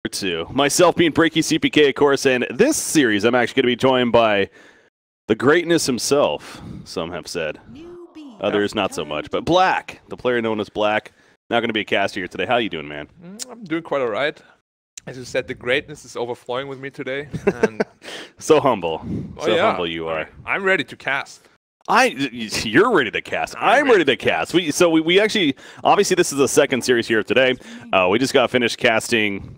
Bo2. Myself being Breaky CPK, of course, and this series I'm actually going to be joined by the greatness himself, some have said. Others not so much, but Black, the player known as Black, now going to be a caster here today. How you doing, man? I'm doing quite all right. As you said, the greatness is overflowing with me today. And so humble. Humble you are. I'm ready to cast. You're ready to cast. I'm ready to cast. We actually, obviously this is the second series here today. We just got finished casting,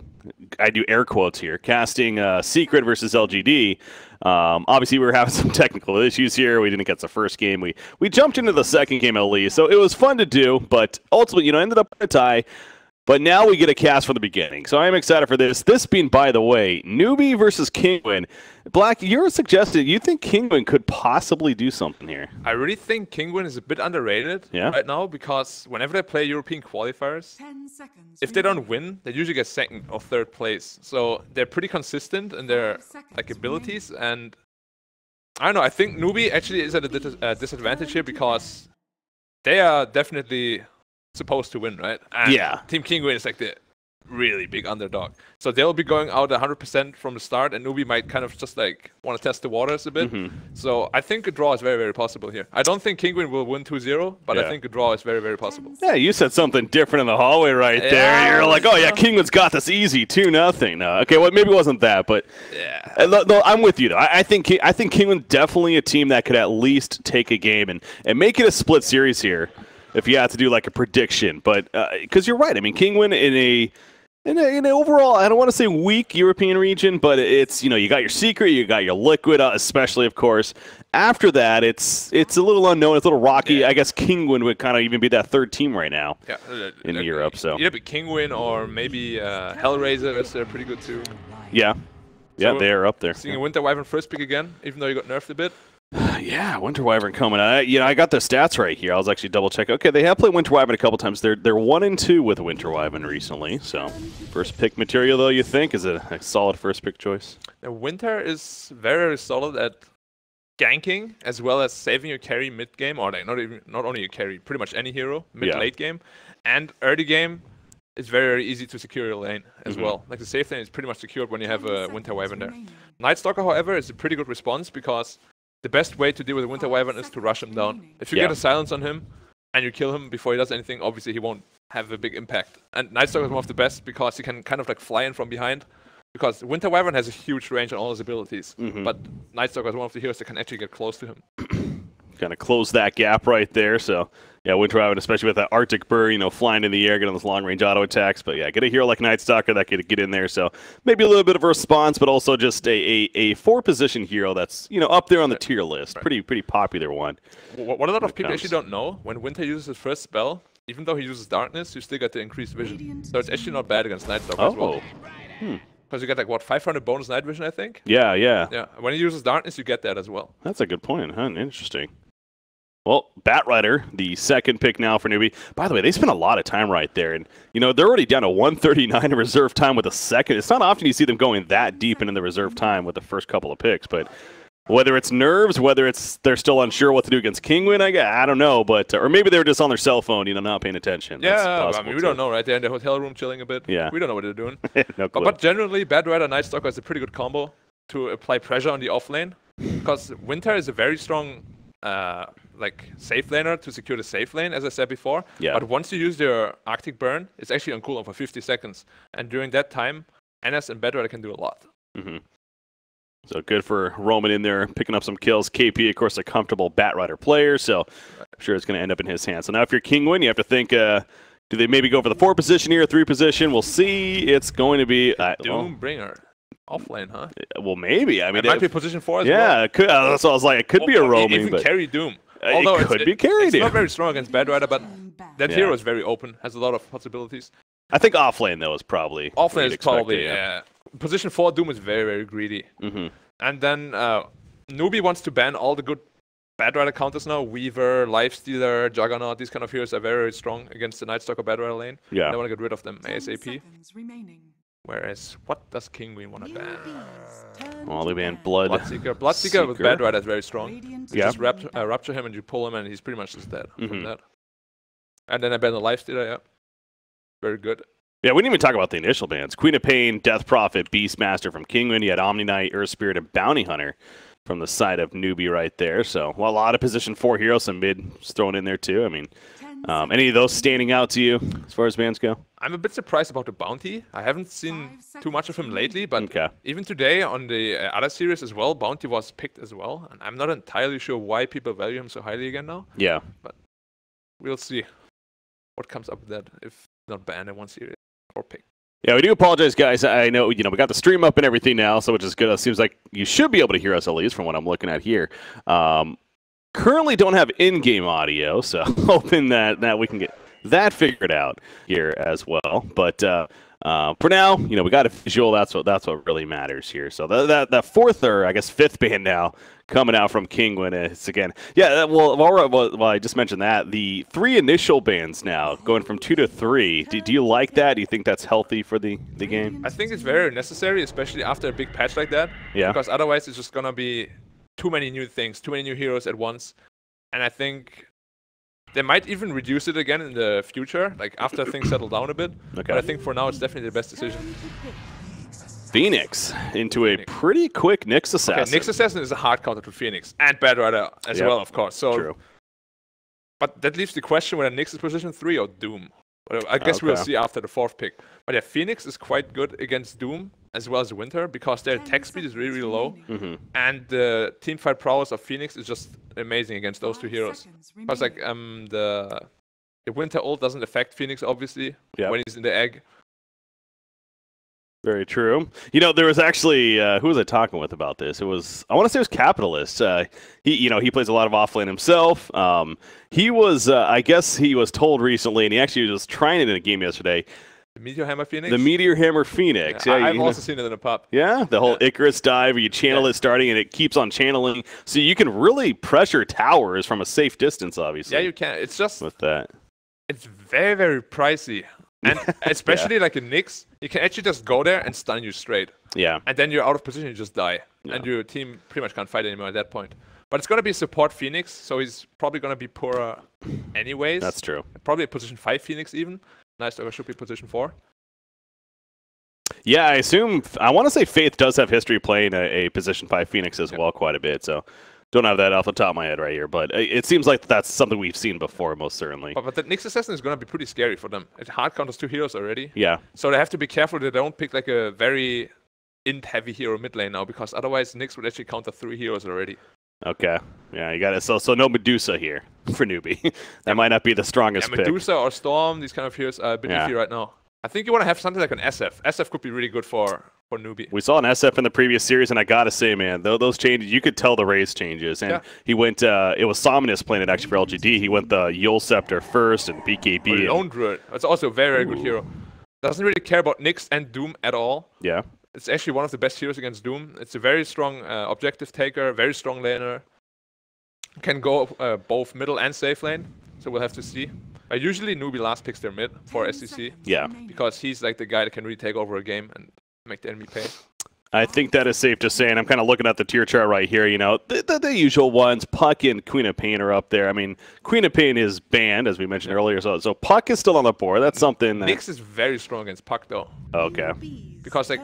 I do air quotes here, casting Secret versus LGD. Obviously we were having some technical issues here. We didn't get the first game. We jumped into the second game at least, so it was fun to do, but ultimately, ended up in a tie. But now we get a cast from the beginning, so I'm excited for this. This being, by the way, Newbee versus Kinguin. Black, you're suggesting you think Kinguin could possibly do something here. I really think Kinguin is a bit underrated right now, because whenever they play European qualifiers, if they don't win, they usually get second or third place. So they're pretty consistent in their abilities, and I don't know. I think Newbee actually is at a disadvantage here because they are definitely supposed to win, right? And Team Kinguin is like the really big underdog. So they'll be going out 100% from the start, and Newbee might kind of just like want to test the waters a bit. So I think a draw is very, very possible here. I don't think Kinguin will win 2-0, but I think a draw is very, very possible. Yeah, you said something different in the hallway right there. You're like, oh yeah, Kinguin's got this easy, 2-0. No, okay, well maybe it wasn't that, but no, I'm with you though. I think Kinguin definitely a team that could at least take a game and make it a split series here. If you had to do like a prediction, but because you're right, I mean Kinguin in an overall, I don't want to say weak European region, but it's you got your Secret, you got your Liquid, especially of course. After that, it's a little unknown, it's a little rocky. I guess Kinguin would kind of even be that third team right now in Europe. So but Kinguin or maybe Hellraiser, they're pretty good too. Yeah, so they're up there. Seeing a Winter Wyvern first pick again, even though you got nerfed a bit. Yeah, Winter Wyvern coming. I got the stats right here. I was actually double checking. Okay, they have played Winter Wyvern a couple times. They're 1-2 with Winter Wyvern recently. So first pick material though, you think is a solid first pick choice? The Winter is very, very solid at ganking as well as saving your carry mid game, or like not only your carry, pretty much any hero mid late game, and early game. It's very, very easy to secure your lane as well. Like the safe lane is pretty much secured when you have a Winter Wyvern there. Nightstalker, however, is a pretty good response because the best way to deal with a Winter Wyvern is to rush him down. If you get a silence on him and you kill him before he does anything, obviously he won't have a big impact. And Nightstalker is one of the best because he can kind of like fly in from behind. Because Winter Wyvern has a huge range on all his abilities, but Nightstalker is one of the heroes that can actually get close to him. Kind of close that gap right there. So yeah, Winter Wyvern, especially with that Arctic Bird, flying in the air, getting those long-range auto attacks. But yeah, get a hero like Nightstalker that could get in there. So maybe a little bit of a response, but also just a 4-position hero that's up there on the tier list. Pretty popular one. What a lot of people actually don't know, when Winter uses his first spell, even though he uses Darkness, you still get the increased vision. So it's actually not bad against Nightstalker as well. Because you get like, what, 500 bonus night vision, I think? Yeah. When he uses Darkness, you get that as well. That's a good point, huh? Interesting. Well, Batrider, the second pick now for Newbee. By the way, they spent a lot of time right there. And, they're already down to 139 in reserve time with a second. It's not often you see them going that deep into the reserve time with the first couple of picks. But whether it's nerves, whether it's they're still unsure what to do against Kinguin, I don't know. But or maybe they were just on their cell phone, not paying attention. Yeah, I mean, we don't know, right? They're in the hotel room chilling a bit. Yeah. We don't know what they're doing. No clue. But generally, Batrider Nightstalker is a pretty good combo to apply pressure on the off lane. Because Winter is a very strong safe laner to secure the safe lane, as I said before. Yeah. But once you use your Arctic Burn, it's actually on cooldown for 50 seconds. And during that time, NS and Batrider can do a lot. So good for Roman in there, picking up some kills. KP, of course, a comfortable Batrider player, so I'm sure it's going to end up in his hands. So now if you're Kinguin, you have to think, do they maybe go for the 4 position here, 3 position? We'll see. It's going to be Doombringer. Offlane, huh? Well, maybe. I mean, it might be position 4 as well. Yeah, it could, that's what I was like. It could be a roaming. Even but carry Doom. Although it could be carry Doom. It's not very strong against Batrider, but that hero is very open, has a lot of possibilities. I think offlane, though, is probably offlane is probably, Position 4 Doom is very, very greedy. And then Newbee wants to ban all the good Batrider counters now. Weaver, Lifestealer, Juggernaut, these kind of heroes are very, very strong against the Nightstalker Batrider lane. Yeah. They want to get rid of them ASAP. Whereas, what does Kinguin want to ban? Well, they ban Bloodseeker. Bloodseeker with Batrider is very strong. You just rupture him and you pull him and he's pretty much just dead from that. And then I ban the Lifestealer, very good. Yeah, we didn't even talk about the initial bans. Queen of Pain, Death Prophet, Beastmaster from Kinguin. You had Omni Knight, Earth Spirit, and Bounty Hunter from the side of Newbee right there. So, well, a lot of position 4 heroes, some mid thrown in there too. I mean, any of those standing out to you as far as bans go? I'm a bit surprised about the Bounty. I haven't seen too much of him lately, but even today on the other series as well, Bounty was picked as well. And I'm not entirely sure why people value him so highly again now. Yeah. But we'll see what comes up with that if not banned in one series or picked. Yeah, we do apologize, guys. I know, we got the stream up and everything now, so which is good. It seems like you should be able to hear us at least from what I'm looking at here. Currently don't have in-game audio, so hoping that we can get that figured out here as well. But for now, we got a visual. That's what really matters here. So that fourth, or I guess fifth ban now coming out from Kinguin. It's again, yeah. Well, I just mentioned that the 3 initial bans now going from 2 to 3. Do you like that? Do you think that's healthy for the game? I think it's very necessary, especially after a big patch like that. Yeah. Because otherwise, it's just gonna be too many new things, too many new heroes at once, and I think they might even reduce it again in the future, like after things settle down a bit. Okay. But I think for now, it's definitely the best decision. Phoenix into a pretty quick Nyx Assassin. Okay, Nyx Assassin is a hard counter to Phoenix and Bad Rider as well, of course. So, true. But that leaves the question whether Nyx is position 3 or Doom. Well, I guess we'll see after the 4th pick. But yeah, Phoenix is quite good against Doom as well as Winter because their attack speed is really, really low. And the teamfight prowess of Phoenix is just amazing against those 2 heroes. Because like the Winter ult doesn't affect Phoenix obviously when he's in the egg. Very true. There was actually who was I talking with about this? I want to say it was Capitalist. He plays a lot of offlane himself. He was I guess he was told recently, and he actually was trying it in a game yesterday. The Meteor Hammer Phoenix? The Meteor Hammer Phoenix. Yeah, I've also seen it in a pop. Yeah, the whole Icarus dive where you channel it starting and it keeps on channeling. So you can really pressure towers from a safe distance, obviously. Yeah, you can. It's just with that. It's very, very pricey. And especially like in Nyx, you can actually just go there and stun you straight. Yeah. And then you're out of position, you just die. Yeah. And your team pretty much can't fight anymore at that point. But it's going to be support Phoenix, so he's probably going to be poorer anyways. That's true. Probably a position 5 Phoenix even. Nice Dogger should be position 4. Yeah, I want to say Faith does have history playing a position 5 Phoenix as well quite a bit, so don't have that off the top of my head right here, but it seems like that's something we've seen before, most certainly. But the Nyx Assassin is going to be pretty scary for them. It hard counters 2 heroes already. Yeah. So they have to be careful they don't pick like a very int-heavy hero mid lane now, because otherwise Nyx would actually counter 3 heroes already. Okay. Yeah, you got it. So no Medusa here for Newbee. That might not be the strongest pick. Medusa or Storm, these kind of heroes are a bit iffy right now. I think you want to have something like an SF. SF could be really good for Newbee. We saw an SF in the previous series, and I gotta say, man, those changes, you could tell the race changes. And he went, it was Sominus playing it actually for LGD. He went the Yule Scepter first and BKB. Lone Druid. That's also a very, very good hero. Doesn't really care about Nyx and Doom at all. Yeah. It's actually one of the best heroes against Doom. It's a very strong objective taker, very strong laner. Can go both middle and safe lane, so we'll have to see. Usually Newbee last picks their mid for SCC. Yeah. Because he's like the guy that can really take over a game and make the enemy pay. I think that is safe to say, and I'm kind of looking at the tier chart right here. The usual ones. Puck and Queen of Pain are up there. I mean, Queen of Pain is banned, as we mentioned earlier, so Puck is still on the board. That's something. Nyx is very strong against Puck, though. Okay. Because like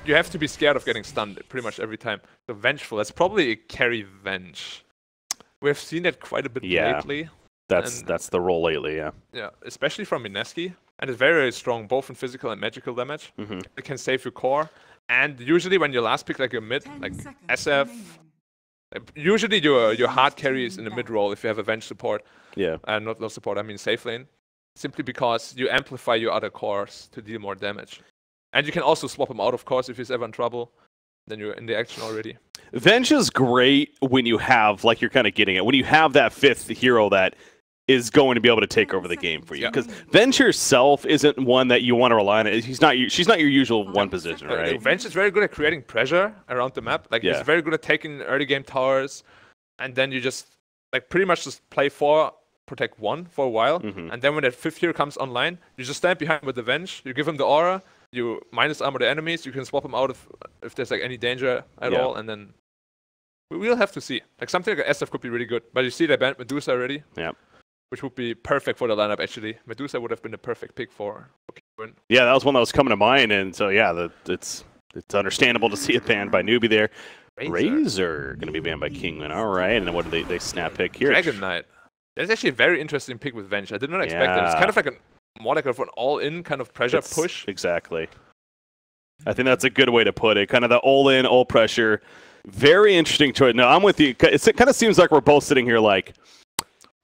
you have to be scared of getting stunned pretty much every time. So Vengeful, that's probably a carry Venge. We've seen that quite a bit lately. That's the role lately, yeah. Yeah, especially from Mineski. And it's very, very strong, both in physical and magical damage. It can save your core. And usually when you last pick like a mid, like SF, usually your hard carry is in the mid role if you have a Venge support. Yeah. Not support, I mean safe lane. Simply because you amplify your other cores to deal more damage. And you can also swap him out, of course, if he's ever in trouble. Then you're in the action already. Venge is great when you have, like you're kind of getting it, when you have that 5th hero that is going to be able to take over the game for you. Because Venge herself isn't one that you want to rely on. She's not your usual one position, right? Venge is very good at creating pressure around the map. Like he's very good at taking early game towers, and then you just like pretty much just play 4, protect 1 for a while, and then when that 5th hero comes online, you just stand behind with the Venge, you give him the aura, you minus armor the enemies, you can swap him out if there's like any danger at all, and then we'll have to see. Like something like an SF could be really good, but you see they banned Medusa already. Yeah. Which would be perfect for the lineup, actually. Medusa would have been the perfect pick for Kinguin. Yeah, that was one that was coming to mind, and so yeah, it's understandable to see it banned by Newbee there. Razor going to be banned by Kinguin. All right, and then what do they snap pick here? Dragon Knight. That's actually a very interesting pick with Venge. I did not expect that. It's kind of like more like an all-in kind of pressure push. Exactly. I think that's a good way to put it. Kind of the all-in, all-pressure. Very interesting choice. No, I'm with you. It kind of seems like we're both sitting here like,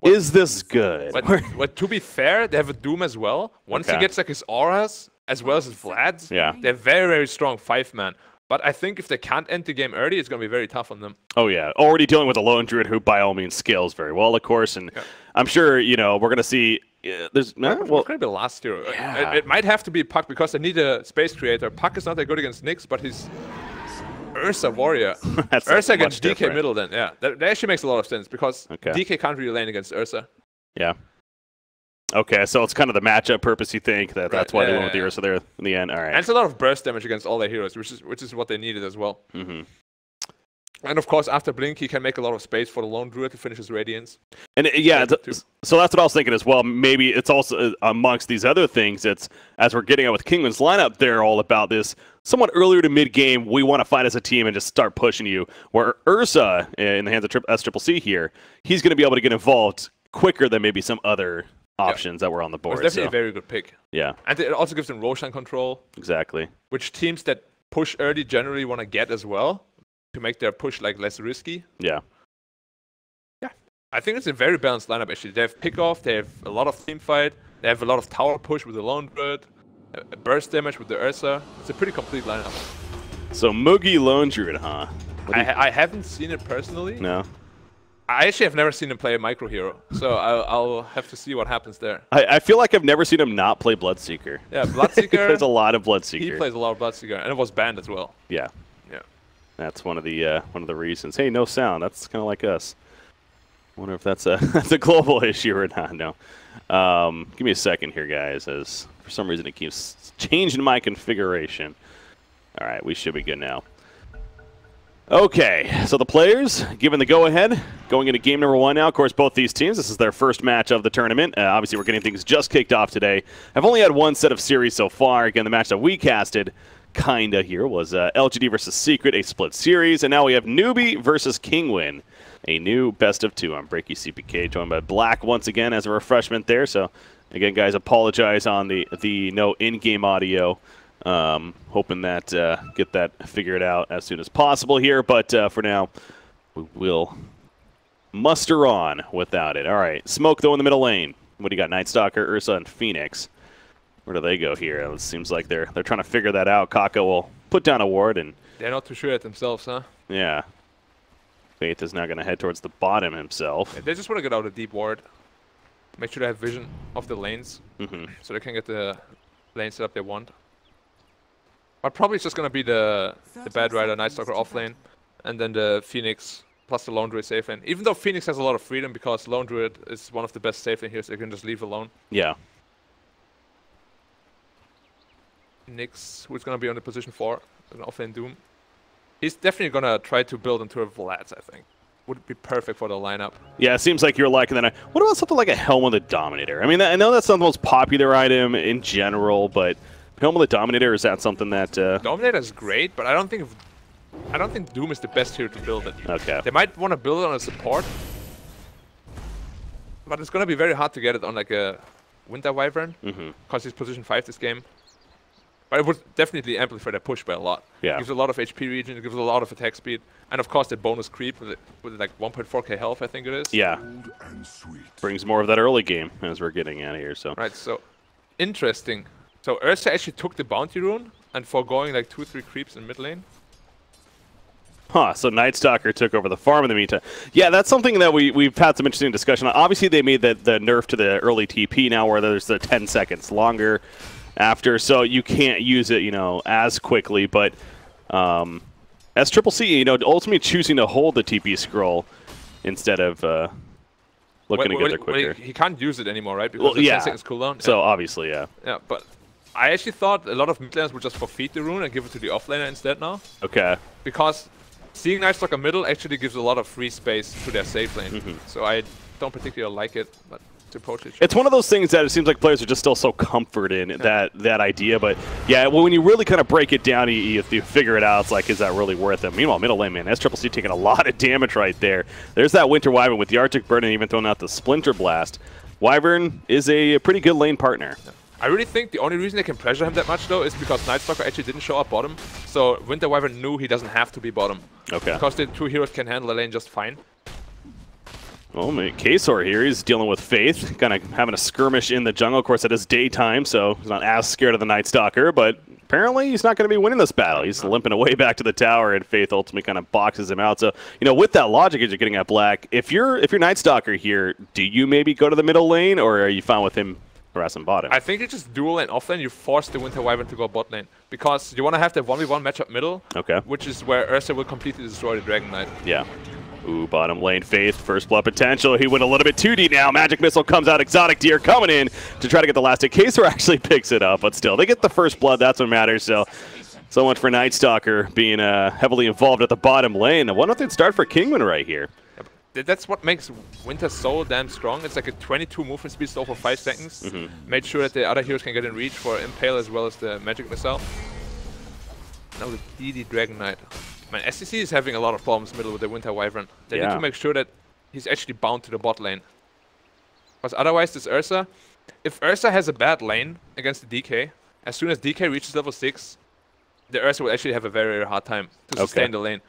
is this good? But to be fair, they have a Doom as well. Once he gets like his auras as well as his Vlads, they're very, very strong 5-man. But I think if they can't end the game early, it's going to be very tough on them. Oh, yeah. Already dealing with a lone druid who, by all means, scales very well, of course. And I'm sure, you know, we're going to see... there's it's going to be last hero. Yeah. It might have to be Puck because they need a space creator. Puck is not that good against Nyx, but he's Ursa warrior. Ursa against DK middle then. Yeah, that actually makes a lot of sense because DK can't really lane against Ursa. Yeah. Okay, so it's kind of the matchup purpose, you think, that's why they went with the Ursa there in the end. All right. And it's a lot of burst damage against all their heroes, which is what they needed as well. And of course, after Blink, he can make a lot of space for the lone druid to finish his Radiance. And so that's what I was thinking as well. Maybe it's also amongst these other things, it's as we're getting out with Kinguin's lineup, they're all about this somewhat earlier to mid-game, we want to fight as a team and just start pushing you. Where Ursa, in the hands of SCCC here, he's going to be able to get involved quicker than maybe some other options that were on the board. It's definitely a very good pick. Yeah. And it also gives them Roshan control. Exactly. Which teams that push early generally want to get as well to make their push like less risky. Yeah. Yeah. I think it's a very balanced lineup actually. They have pick off, they have a lot of team fight, they have a lot of tower push with the lone druid, burst damage with the Ursa. It's a pretty complete lineup. So Mugi lone druid, huh? I haven't seen it personally. No. I actually have never seen him play a micro hero, so I'll have to see what happens there. I feel like I've never seen him not play Bloodseeker. Yeah, Bloodseeker. There's a lot of Bloodseeker. He plays a lot of Bloodseeker, and it was banned as well. Yeah. Yeah. That's one of the reasons. Hey, no sound. That's kind of like us. I wonder if that's a global issue or not. No. Give me a second here, guys, as for some reason it keeps changing my configuration. All right, we should be good now. Okay, so the players given the go-ahead, going into game number 1 now. Of course, both these teams, this is their first match of the tournament. Obviously, we're getting things just kicked off today. I've only had one set of series so far. Again, the match that we casted, kinda here, was LGD versus Secret, a split series. And now we have Newbee versus Kinguin, a new best of 2. I'm Breaky CPK, joined by Black once again as a refreshment there. So, again, guys, apologize on the no in-game audio. Hoping that get that figured out as soon as possible here, but for now, we will muster on without it. All right, Smoke though in the middle lane. What do you got? Nightstalker, Ursa, and Phoenix. Where do they go here? It seems like they're trying to figure that out. Kaka will put down a ward, and they're not too sure at themselves, huh? Yeah. Faith is now going to head towards the bottom himself. Yeah, they just want to get out a deep ward. Make sure they have vision of the lanes, so they can get the lane set up they want. But probably it's just going to be the Bad Rider, Nightstalker off lane, and then the Phoenix plus the Lone Druid safe lane. Even though Phoenix has a lot of freedom because Lone Druid is one of the best safe lane here, so they can just leave alone. Yeah. Nyx, who's going to be on the position 4, an off lane Doom. He's definitely going to try to build into a Vlads, I think. Would be perfect for the lineup. Yeah, it seems like you're liking that. What about something like a Helm of the Dominator? I mean, I know that's not the most popular item in general, but Helm of the Dominator, is that something that... Dominator is great, but I don't think Doom is the best here to build it. Okay. They might want to build it on a support, but it's going to be very hard to get it on like a Winter Wyvern, because he's position 5 this game. But it would definitely amplify their push by a lot. Yeah. It gives a lot of HP regen, it gives a lot of attack speed, and of course the bonus creep with like 1.4k health, I think it is. Yeah. Brings more of that early game as we're getting out of here. So. Right, so interesting. So Ursa actually took the bounty rune and foregoing like 2-3 creeps in mid lane. Huh, so Nightstalker took over the farm in the meantime. Yeah, that's something that we've had some interesting discussion on. Obviously, they made the nerf to the early TP now where there's the 10 seconds longer after, so you can't use it, you know, as quickly. But as CCC, you know, ultimately choosing to hold the TP scroll instead of looking to get there quicker. He can't use it anymore, right? Because the 10 seconds cooldown. So obviously, yeah. Yeah, but I actually thought a lot of mid laners would just forfeit the rune and give it to the offlaner instead now. Okay. Because seeing Nightstalker middle actually gives a lot of free space to their safe lane. So I don't particularly like it, but to approach it. It's one of those things that it seems like players are just still so comforted in that idea. But yeah, well, when you really kind of break it down, you figure it out. It's like, is that really worth it? Meanwhile, middle lane, man, SCCC taking a lot of damage right there. There's that Winter Wyvern with the Arctic Burn and even throwing out the Splinter Blast. Wyvern is a pretty good lane partner. I really think the only reason they can pressure him that much, though, is because Night Stalker actually didn't show up bottom. So Winter Wyvern knew he doesn't have to be bottom. Okay. Because the two heroes can handle the lane just fine. Well, Ksor here, he's dealing with Faith, kind of having a skirmish in the jungle. Of course, it is daytime, so he's not as scared of the Night Stalker, but apparently he's not going to be winning this battle. He's limping away back to the tower, and Faith ultimately kind of boxes him out. So, you know, with that logic as you're getting at Black, if you're Night Stalker here, do you maybe go to the middle lane, or are you fine with him harassing bottom? I think you just dual lane off lane, you force the Winter Wyvern to go bot lane. Because you want to have the 1v1 matchup middle, which is where Ursa will completely destroy the Dragon Knight. Yeah. Ooh, bottom lane, Faith, first blood potential. He went a little bit too deep now. Magic Missile comes out. Exotic Deer coming in to try to get the last hit. Ksor actually picks it up, but still, they get the first blood. That's what matters. So much for Night Stalker being heavily involved at the bottom lane. Why don't they start for Kinguin right here? That's what makes Winter so damn strong. It's like a 22 movement speed still for 5 seconds. Made sure that the other heroes can get in reach for Impale as well as the Magic Missile. Now the DD Dragon Knight. Man, SCC is having a lot of problems middle with the Winter Wyvern. They need to make sure that he's actually bound to the bot lane. Because otherwise this Ursa, if Ursa has a bad lane against the DK, as soon as DK reaches level 6, the Ursa will actually have a very, very hard time to sustain the lane.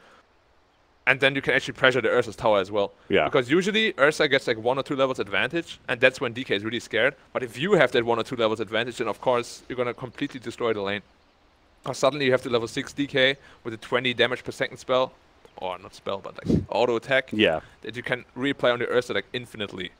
And then you can actually pressure the Ursa's tower as well. Yeah. Because usually Ursa gets like 1 or 2 levels advantage, and that's when DK is really scared. But if you have that 1 or 2 levels advantage, then of course you're going to completely destroy the lane. Because suddenly you have the level 6 DK with a 20 damage per second spell, or not spell, but like auto attack. Yeah. That you can replay on the Ursa like infinitely.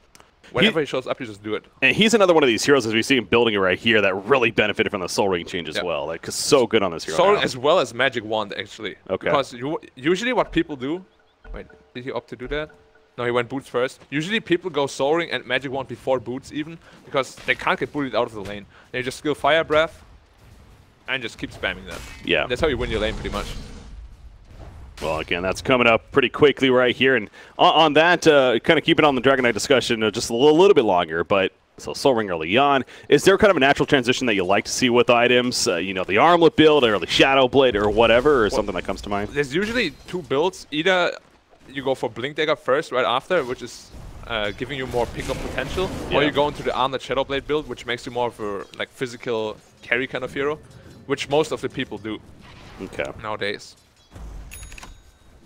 Whenever he shows up, you just do it. And he's another one of these heroes, as we see him building it right here, that really benefited from the Soul Ring change as well. Like, so good on this hero. Soul Ring as well as Magic Wand, actually. Okay. Because usually what people do... Wait, did he opt to do that? No, he went Boots first. Usually people go Soul Ring and Magic Wand before Boots even, because they can't get bullied out of the lane. They just skill Fire Breath and just keep spamming that. Yeah. And that's how you win your lane pretty much. Well, again, that's coming up pretty quickly right here. And on that, kind of keeping on the Dragon Knight discussion just a little bit longer, but so Soul Ring early on. Is there kind of a natural transition that you like to see with items? You know, the Armlet build or the Shadow Blade or whatever, or something that comes to mind? There's usually 2 builds. Either you go for Blink Dagger first right after, which is giving you more pickup potential, or you go into the Armlet Shadow Blade build, which makes you more of a like physical carry kind of hero, which most of the people do nowadays.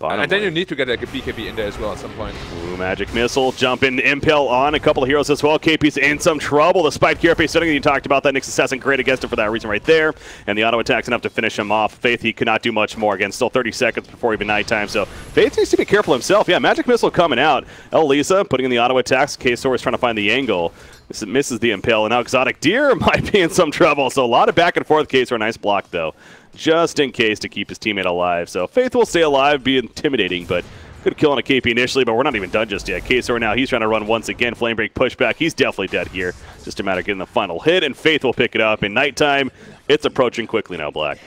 And then you need to get like a BKB in there as well at some point. Ooh, Magic Missile, jumping Impale on a couple of heroes as well. KP's in some trouble. The Spike Carapace setting that you talked about, that Nyx Assassin great against him for that reason right there. And the auto attack's enough to finish him off. Faith, he could not do much more. Again, still 30 seconds before even nighttime, so Faith needs to be careful himself. Yeah, Magic Missile coming out. Elisa putting in the auto attacks. Ksor is trying to find the angle. This misses the Impale, and now Exotic Deer might be in some trouble. So a lot of back and forth. Ksor, nice block though, just in case to keep his teammate alive. So Faith will stay alive, be intimidating, but could kill on a KP initially, but we're not even done just yet. Ksor now, he's trying to run once again. Flame Break pushback. He's definitely dead here. Just a matter of getting the final hit, and Faith will pick it up. In nighttime, it's approaching quickly now, Black.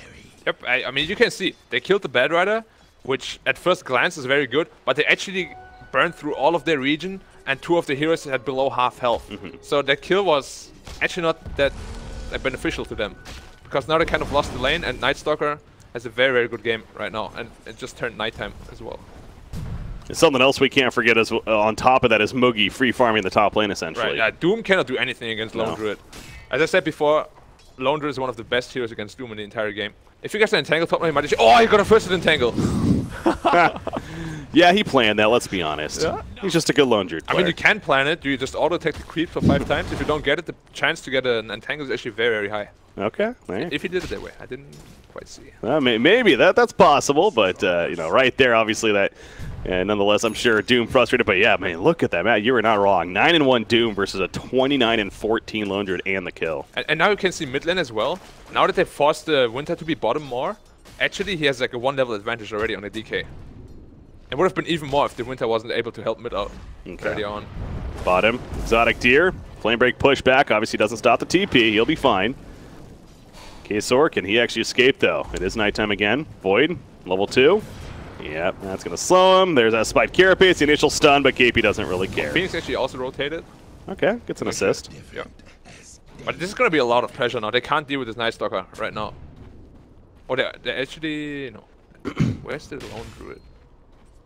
Yep, I mean, you can see, they killed the Bad Rider, which at first glance is very good, but they actually burned through all of their region, and 2 of the heroes had below half health. So that kill was actually not that beneficial to them. Because now they kind of lost the lane, and Night Stalker has a very, very good game right now, and it just turned nighttime as well. And something else we can't forget is on top of that is Moogie free farming the top lane essentially. Right, Doom cannot do anything against Lone Druid. As I said before, Lone Druid is one of the best heroes against Doom in the entire game. If he gets an entangle top lane, he might just, oh, he got a first entangle. Yeah, he planned that, let's be honest. Yeah. He's just a good Lone Druid player. I mean, you can plan it. You just auto-attack the creep for 5 times. If you don't get it, the chance to get an entangle is actually very, very high. Okay. If he did it that way. I didn't quite see. Maybe that's possible, but you know, right there, obviously that. And nonetheless, I'm sure Doom frustrated, but yeah, man, look at that, Matt. You were not wrong. 9-1 Doom versus a 29-14 Lone Druid and the kill. And now you can see mid lane as well. Now that they forced the Winter to be bottom more, actually he has like a 1 level advantage already on the DK. It would have been even more if the Winter wasn't able to help mid out early on. Bottom, Exotic Deer, Flame Break pushback, obviously doesn't stop the TP, he'll be fine. Ksor, can he actually escape though? It is nighttime again. Void, level 2. Yep, that's going to slow him. There's that Spiked Carapace, the initial stun, but KP doesn't really care. Phoenix actually also rotated. Okay, gets an assist. Yeah. But this is going to be a lot of pressure now. They can't deal with this Night Stalker right now. Oh, they actually... No. Where's the lone druid?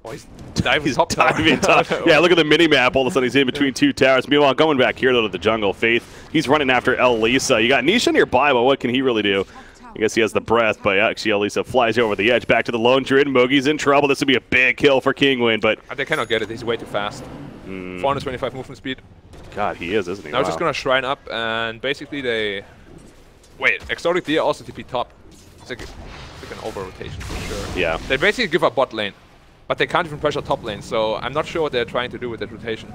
Oh, he's diving top tower. Yeah, look at the mini-map. All of a sudden he's in between two towers. Meanwhile, going back here though to the jungle, Faith, he's running after Elisa. You got Nisha nearby, but what can he really do? I guess he has the breath, but actually Elisa flies over the edge back to the lone druid. Mogi's in trouble. This would be a big kill for Kinguin, but... They cannot get it. He's way too fast. 425 movement speed. God, he is, isn't he? Now just going to shrine up, and basically they... Wait, Exotic Deer also TP top. It's like an over-rotation for sure. Yeah. They basically give up bot lane. But they can't even pressure top lane, so I'm not sure what they're trying to do with that rotation.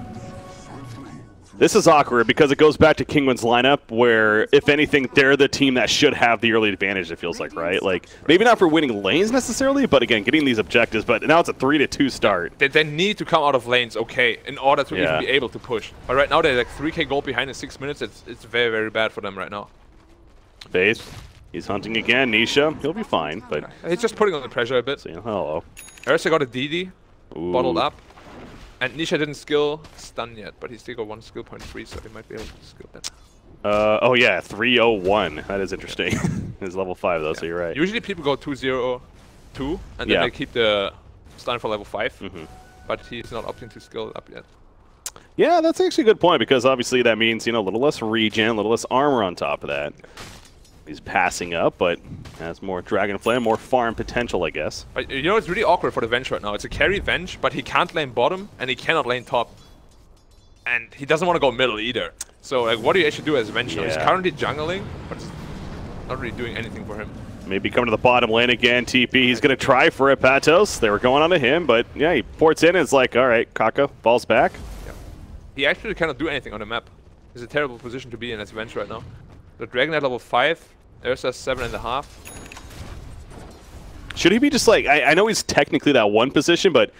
This is awkward because it goes back to Kinguin's lineup where, if anything, they're the team that should have the early advantage, it feels like, right? Like, maybe not for winning lanes necessarily, but again, getting these objectives. But now it's a 3-2 start. They need to come out of lanes okay in order to even be able to push. But right now they're like 3k gold behind in 6 minutes. It's very, very bad for them right now. Faith, he's hunting again. Nisha, he'll be fine, but... He's just putting on the pressure a bit. So, hello. Ursa got a DD, bottled up. And Nisha didn't skill stun yet, but he still got 1 skill point free, so he might be able to skill that. Oh yeah, 301. That is interesting. It's level 5 though, so you're right. Usually people go 202, and then they keep the stun for level 5. But he's not opting to skill up yet. Yeah, that's actually a good point, because obviously that means, you know, a little less regen, a little less armor on top of that. He's passing up, but has more Dragon Flame, more farm potential, I guess. But you know, it's really awkward for the Venge right now. It's a carry Venge, but he can't lane bottom, and he cannot lane top. And he doesn't want to go middle either. So, like, what do you actually do as Venge now? He's currently jungling, but it's not really doing anything for him. Maybe coming to the bottom lane again, TP. He's going to try for it, Patos. They were going on to him, but yeah, he ports in and it's like, all right, Kaka falls back. Yeah. He actually cannot do anything on the map. It's a terrible position to be in as Venge right now. The Dragon at level 5. Ursa's 7.5. Should he be just like, I know he's technically that one position, but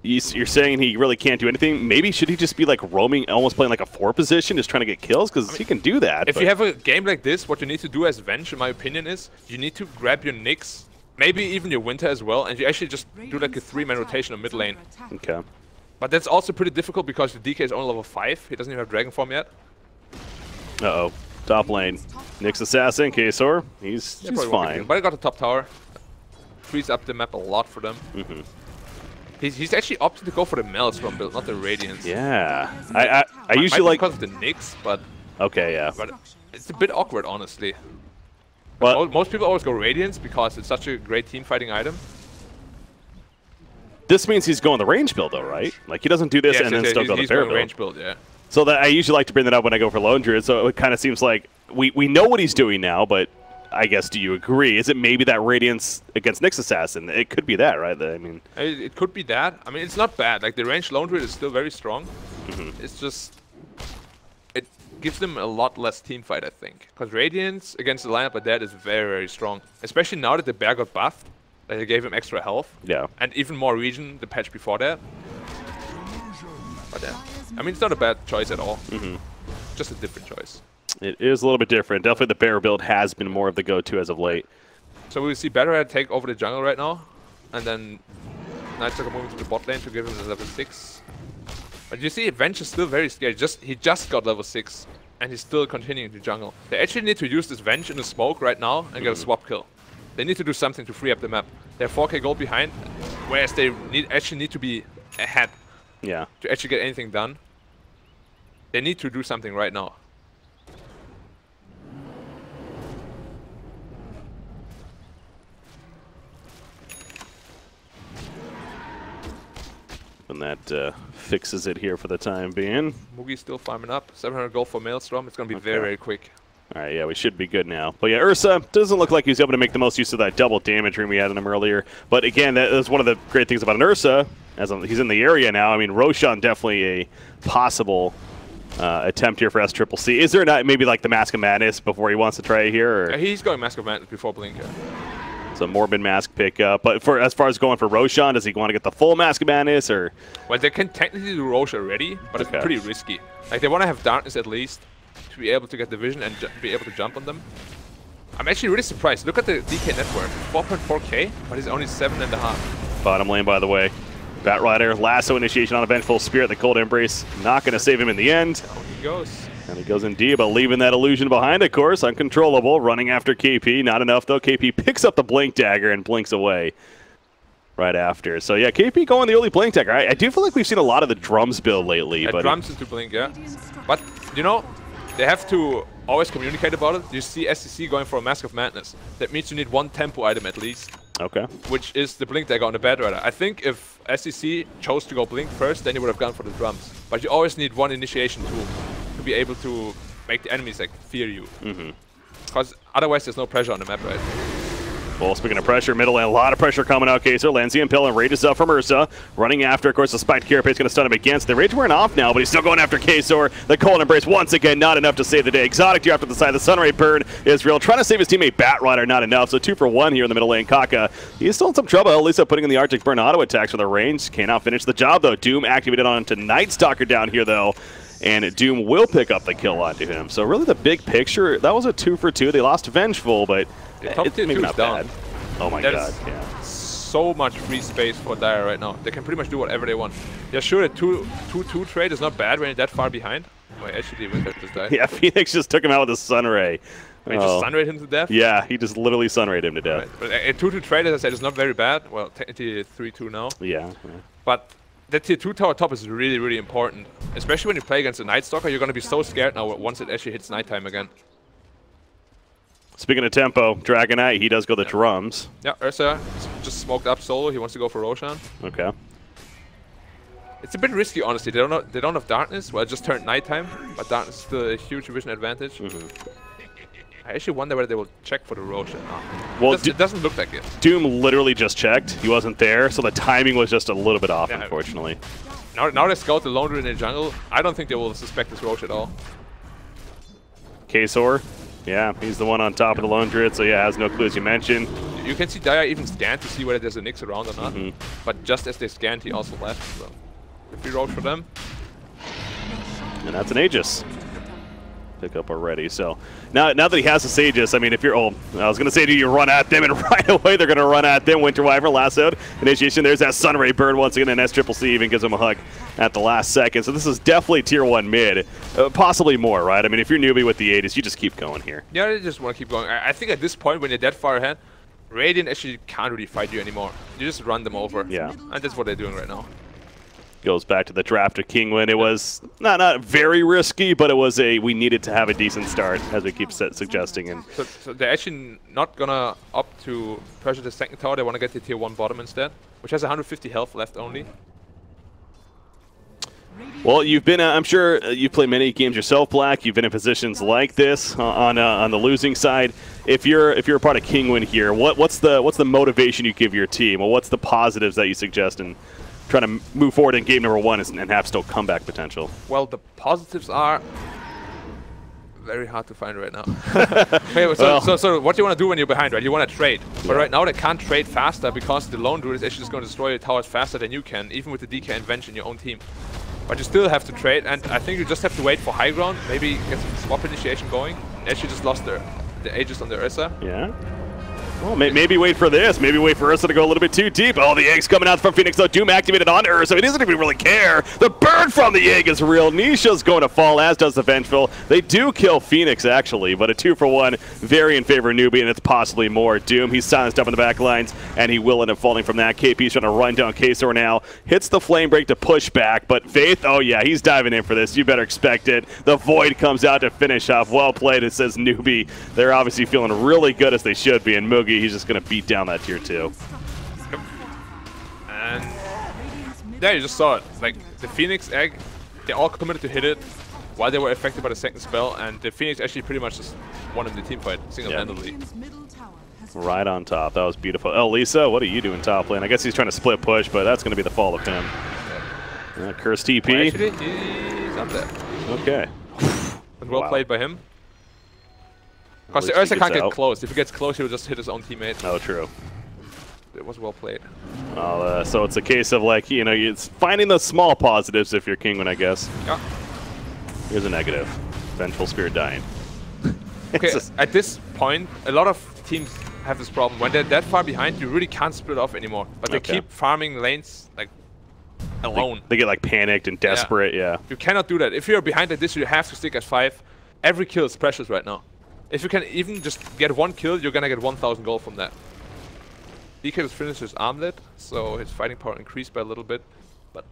you're saying he really can't do anything. Maybe should he just be like roaming, almost playing like a 4 position, just trying to get kills? Because he can do that. If you have a game like this, what you need to do as Venge, in my opinion, is you need to grab your Nyx, maybe even your Winter as well, and you actually just do like a 3-man rotation on mid lane. Okay. But that's also pretty difficult because the DK is only level 5. He doesn't even have Dragon Form yet. Uh-oh. Top lane. Nyx Assassin, Kesor. He's fine. But I got the top tower. Frees up the map a lot for them. He's actually opted to go for the Maelstrom build, not the Radiance. Yeah. I usually like... because of the Nyx, but... Okay, yeah. But it's a bit awkward, honestly. Well, most people always go Radiance because it's such a great team fighting item. This means he's going the range build, though, right? Like, he doesn't do this and then still go the bear build. Range build, yeah. So that I usually like to bring that up when I go for Lone Druid, so it kind of seems like we know what he's doing now, but I guess, do you agree? Is it maybe that Radiance against Nyx Assassin? It could be that, right? I mean, it could be that. I mean, it's not bad. Like, the ranged Lone Druid is still very strong. It's just... It gives them a lot less team fight, I think. Because Radiance against a lineup like that is very, very strong. Especially now that the bear got buffed. Like, they gave him extra health. Yeah. And even more regen the patch before that. But yeah. I mean, it's not a bad choice at all. Just a different choice. It is a little bit different. Definitely the bear build has been more of the go-to as of late. So we see Batterhead take over the jungle right now. And then Nightstalker moving to the bot lane to give him the level 6. But you see, Venge is still very scared. He just got level 6. And he's still continuing to jungle. They actually need to use this Venge in the smoke right now and get a swap kill. They need to do something to free up the map. They're 4k gold behind, whereas they actually need to be ahead. Yeah. To actually get anything done. They need to do something right now. And that fixes it here for the time being. Mugi's still farming up. 700 gold for Maelstrom. It's going to be very, very quick. All right, yeah, we should be good now. But yeah, Ursa doesn't look like he's able to make the most use of that double damage ring we had on him earlier. But again, that is one of the great things about an Ursa, as he's in the area now. I mean, Roshan definitely a possible attempt here for SCCC. Is there not maybe like the Mask of Madness before he wants to try it here? Or? Yeah, he's going Mask of Madness before Blink. So Morbid Mask pickup. But for as far as going for Roshan, does he want to get the full Mask of Madness? Or? Well, they can technically do Rosh already, but it's pretty risky. Like, they want to have Darkness at least to be able to get the vision and be able to jump on them. I'm actually really surprised. Look at the DK network. 4.4k, but he's only 7.5. Bottom lane, by the way. Batrider, lasso initiation on a Vengeful Spirit. The Cold Embrace not going to save him in the end. Down he goes. And he goes indeed, but leaving that illusion behind, of course. Uncontrollable, running after KP. Not enough, though. KP picks up the Blink Dagger and blinks away right after. So, yeah, KP going the early Blink Dagger. I do feel like we've seen a lot of the Drums build lately. Yeah, but Drums is to Blink, yeah. But, you know, they have to always communicate about it. You see SCC going for a Mask of Madness. That means you need one tempo item at least. Okay. Which is the Blink Dagger on the Batrider. I think if SCC chose to go Blink first, then you would have gone for the Drums. But you always need one initiation tool to be able to make the enemies like fear you. Because otherwise there's no pressure on the map, right? Well, speaking of pressure, middle lane, a lot of pressure coming out. Kaiser lands the Impale and rages up from Ursa. Running after, of course, the Spiked Carapace is going to stun him against. The rage wearing off now, but he's still going after Kaiser. The Cold Embrace once again, not enough to save the day. Exotic Deer after the side. The Sunray Bird is real. Trying to save his teammate Batrider, not enough. So 2 for 1 here in the middle lane. Kaka, he's still in some trouble. Lisa putting in the Arctic Burn auto attacks with a range. Cannot finish the job, though. Doom activated onto Night Stalker down here, though. And Doom will pick up the kill onto him. So really the big picture, that was a 2 for 2. They lost Vengeful, but it's maybe not bad. Oh my god, yeah. So much free space for Dire right now. They can pretty much do whatever they want. Yeah, sure, a 2-2 trade is not bad when you're that far behind. Wait, actually, we just died. Yeah, Phoenix just took him out with a Sunray. Wait, just Sunrayed him to death? Yeah, he just literally Sunrayed him to death. Right. But a 2-2 trade, as I said, is not very bad. Well, technically 3-2 now. Yeah. But that tier 2 tower top is really, really important. Especially when you play against a Night Stalker, you're going to be so scared now once it actually hits nighttime again. Speaking of tempo, Dragonite, he does go the Drums. Yeah, Ursa just smoked up solo. He wants to go for Roshan. Okay. It's a bit risky, honestly. They don't have Darkness. Well, it just turned nighttime, but Darkness is still a huge vision advantage. I actually wonder whether they will check for the Roshan. Well, it doesn't look like it. Doom literally just checked. He wasn't there, so the timing was just a little bit off, unfortunately. Now they scout the Lone Druid in the jungle. I don't think they will suspect this Rosh at all. Kazor. Yeah, he's the one on top of the Lone Druid, so yeah, has no clue as you mentioned. You can see Dire even scan to see whether there's a Nyx around or not. But just as they scanned, he also left. So if we roll for them. And that's an Aegis. Pick up already. So now that he has a Aegis, I mean, if you're I was going to say, do you run at them? And right away they're going to run at them. Winter Wyvern, lassoed. Initiation, there's that Sunray Bird once again, and SCCC even gives him a hug at the last second. So this is definitely tier 1 mid. Possibly more, right? I mean, if you're Newbee with the Aegis, you just keep going here. Yeah, you just want to keep going. I think at this point, when you're that far ahead, Radiant actually can't really fight you anymore. You just run them over. Yeah. And that's what they're doing right now. Goes back to the draft of Kinguin. It was not very risky, but it was we needed to have a decent start, as we keep suggesting. And so they're actually not gonna opt to pressure the second tower. They want to get the tier 1 bottom instead, which has 150 health left only. Well, you've been, I'm sure you've played many games yourself, Black. You've been in positions like this on the losing side. If you're a part of Kinguin here, what's the motivation you give your team? Well, what's the positives that you suggest in trying to move forward in game number 1 and have still comeback potential? Well, the positives are very hard to find right now. Okay, so what do you want to do when you're behind, right? You want to trade. But right now they can't trade faster because the Lone Druid is actually just going to destroy your towers faster than you can, even with the DK and Venge in your own team. But you still have to trade, and I think you just have to wait for high ground, maybe get some swap initiation going. They actually just lost the Aegis on the Ursa. Yeah. Well, maybe wait for this. Maybe wait for Ursa to go a little bit too deep. Oh, the egg's coming out from Phoenix, though. Doom activated on Ursa. He doesn't even really care. The burn from the egg is real. Nisha's going to fall, as does the Vengeful. They do kill Phoenix, actually, but a 2 for 1. Very in favor of Newbee, and it's possibly more. Doom, he's silenced up in the back lines, and he will end up falling from that. KP's trying to run down Kazor now. Hits the flame break to push back, but Faith, oh yeah, he's diving in for this. You better expect it. The Void comes out to finish off. Well played, it says Newbee. They're obviously feeling really good, as they should be, and Moogie, he's just going to beat down that tier 2. And yeah, you just saw it. Like the Phoenix egg, they all committed to hit it while they were affected by the second spell, and the Phoenix actually pretty much just won in the team fight single-handedly. Right on top. That was beautiful. Oh, Lisa, what are you doing top lane? I guess he's trying to split push, but that's going to be the fall of him. Curse TP. Well, actually, he's up there. Okay. But well played by him. Because the Ursa can't get close. If he gets close, he'll just hit his own teammate. Oh, true. It was well played. So it's a case of, like, you know, it's finding the small positives if you're Kinguin, I guess. Yeah. Here's a negative. Vengeful Spirit dying. Okay, at this point, a lot of teams have this problem. When they're that far behind, you really can't split off anymore. But they keep farming lanes, like, alone. They get like panicked and desperate, yeah. You cannot do that. If you're behind like this, you have to stick at 5. Every kill is precious right now. If you can even just get 1 kill, you're gonna get 1,000 gold from that. DK just finished his armlet, so his fighting power increased by a little bit. But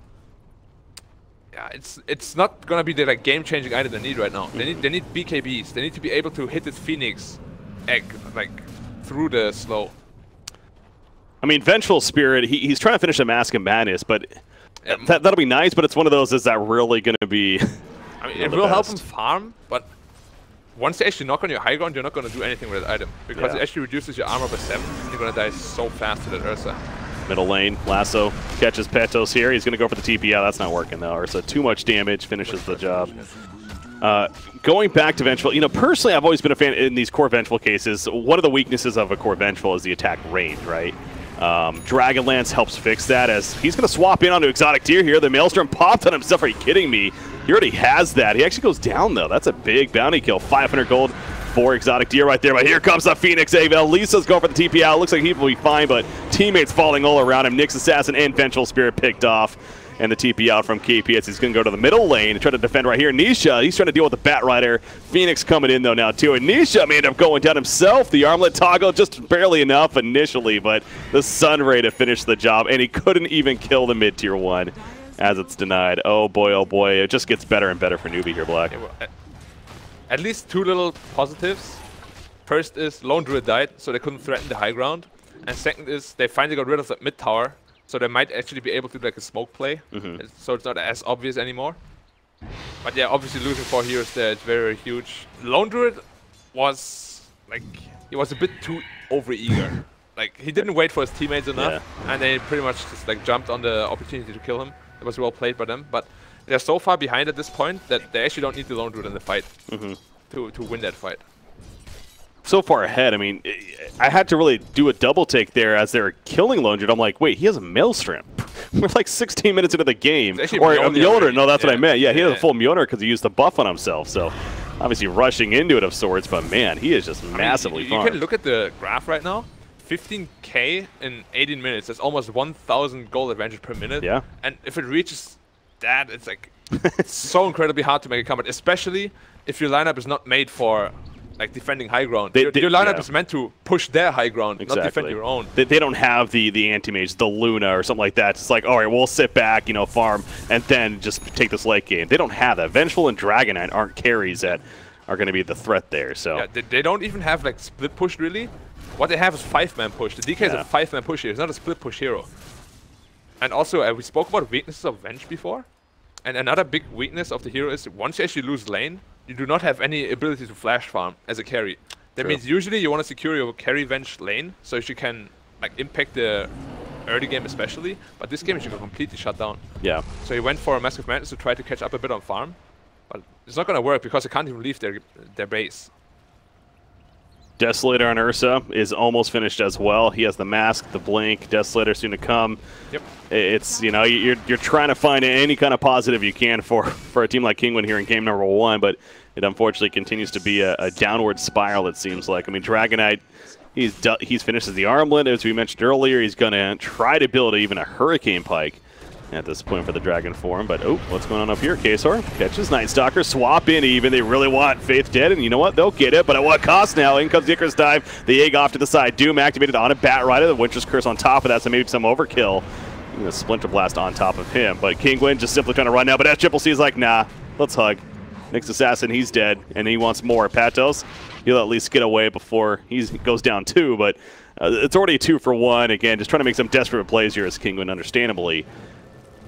yeah, it's not gonna be the like game-changing item they need right now. They need BKBs. They need to be able to hit this Phoenix egg like through the slow. I mean, Vengeful Spirit, he's trying to finish the Mask of Madness, but that'll be nice, but it's one of those, is that really going to be I mean, it will help him farm, but once they actually knock on your high ground, you're not going to do anything with that item. Because it actually reduces your armor by 7, and you're going to die so fast to that Ursa. Middle lane, Lasso catches Petos here. He's going to go for the TP. Yeah, that's not working, though. Ursa, too much damage, finishes the job. Going back to Vengeful, you know, personally, I've always been a fan in these core Vengeful cases. One of the weaknesses of a core Vengeful is the attack range, right? Dragonlance helps fix that, as he's going to swap in onto Exotic Deer here. The Maelstrom popped on himself. Are you kidding me? He already has that. He actually goes down, though. That's a big bounty kill. 500 gold for Exotic Deer right there. But here comes the Phoenix Avel. Lisa's going for the TP out. Looks like he will be fine, but teammates falling all around him. Nyx Assassin and Vengeful Spirit picked off. And the TP out from KP as he's going to go to the middle lane and try to defend right here. Nisha, he's trying to deal with the Bat Rider. Phoenix coming in, though, now, too. And Nisha may end up going down himself. The armlet toggle just barely enough initially, but the Sun Ray to finish the job. And he couldn't even kill the mid-tier 1 as it's denied. Oh, boy. It just gets better and better for Newbee here, Black. Yeah, well, at least 2 little positives. First is Lone Druid died, so they couldn't threaten the high ground. And second is they finally got rid of that mid tower. So they might actually be able to do like a smoke play, so it's not as obvious anymore. But yeah, obviously losing 4 heroes there is very, very huge. Lone Druid was like, he was a bit too over-eager. Like, he didn't wait for his teammates enough, and they pretty much just like jumped on the opportunity to kill him. It was well played by them, but they're so far behind at this point that they actually don't need the Lone Druid in the fight to win that fight. So far ahead, I mean, I had to really do a double take there as they were killing Lone Druid. I'm like, wait, he has a Maelstrom. We're like 16 minutes into the game. Or a Mjolnir. No, that's what I meant. Yeah, he has a full Mjolnir because he used the buff on himself. So obviously rushing into it of sorts, but man, he is just massively fun. You can look at the graph right now. 15k in 18 minutes. That's almost 1,000 gold advantage per minute. Yeah. And if it reaches that, it's like it's so incredibly hard to make a comeback, especially if your lineup is not made for like defending high ground. Your lineup is meant to push their high ground, not defend your own. They don't have the anti-mage, the Luna or something like that. It's like, all right, we'll sit back, you know, farm, and then just take this late game. They don't have that. Vengeful and Dragon Knight aren't carries that are going to be the threat there. So yeah, they don't even have like split push really. What they have is 5-man push. The DK is a 5-man push here. It's not a split push hero. And also, we spoke about weaknesses of Venge before. And another big weakness of the hero is once you actually lose lane, you do not have any ability to flash farm as a carry. That means usually you want to secure your carry Venge lane so you can like impact the early game especially. But this game you can completely shut down. Yeah. So he went for a Mask of Madness to try to catch up a bit on farm. But it's not going to work because they can't even leave their base. Desolator on Ursa is almost finished as well. He has the mask, the blink, Desolator soon to come. Yep. It's, you know, you're trying to find any kind of positive you can for a team like Kinguin here in game number 1, but it unfortunately continues to be a downward spiral, it seems like. I mean, Dragon Knight, he's finished as the armlet, as we mentioned earlier. He's going to try to build even a Hurricane Pike at this point for the Dragon form, but oh, what's going on up here? Kesar catches Night Stalker, swap in even. They really want Faith dead, and you know what? They'll get it, but at what cost now? In comes the Icarus Dive, the egg off to the side. Doom activated on a Bat Rider, the Winter's Curse on top of that, so maybe some overkill. Even a Splinter Blast on top of him, but Kinguin just simply trying to run now, but SCCC is like, nah, let's hug. Nyx Assassin, he's dead, and he wants more. Patos, he'll at least get away before he goes down 2, but it's already a 2 for 1. Again, just trying to make some desperate plays here as Kinguin, understandably,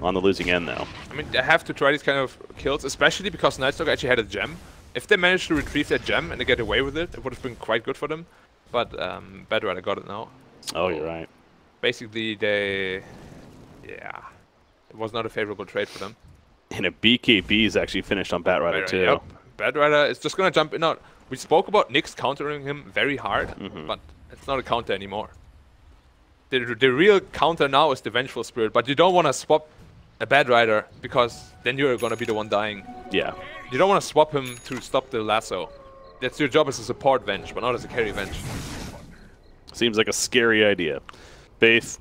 on the losing end, though. I mean, they have to try these kind of kills, especially because Night Stalker actually had a gem. If they managed to retrieve that gem and they get away with it, it would have been quite good for them. But Bat Rider got it now. Oh, you're right. Basically, it was not a favorable trade for them. And a BKB is actually finished on Bat Rider, too. Yep. Bat Rider is just going to jump in out. We spoke about Nyx countering him very hard, but it's not a counter anymore. The real counter now is the Vengeful Spirit, but you don't want to swap a Bat Rider because then you're going to be the one dying. Yeah. You don't want to swap him to stop the lasso. That's your job as a support Venge, but not as a carry Venge. Seems like a scary idea. Faith,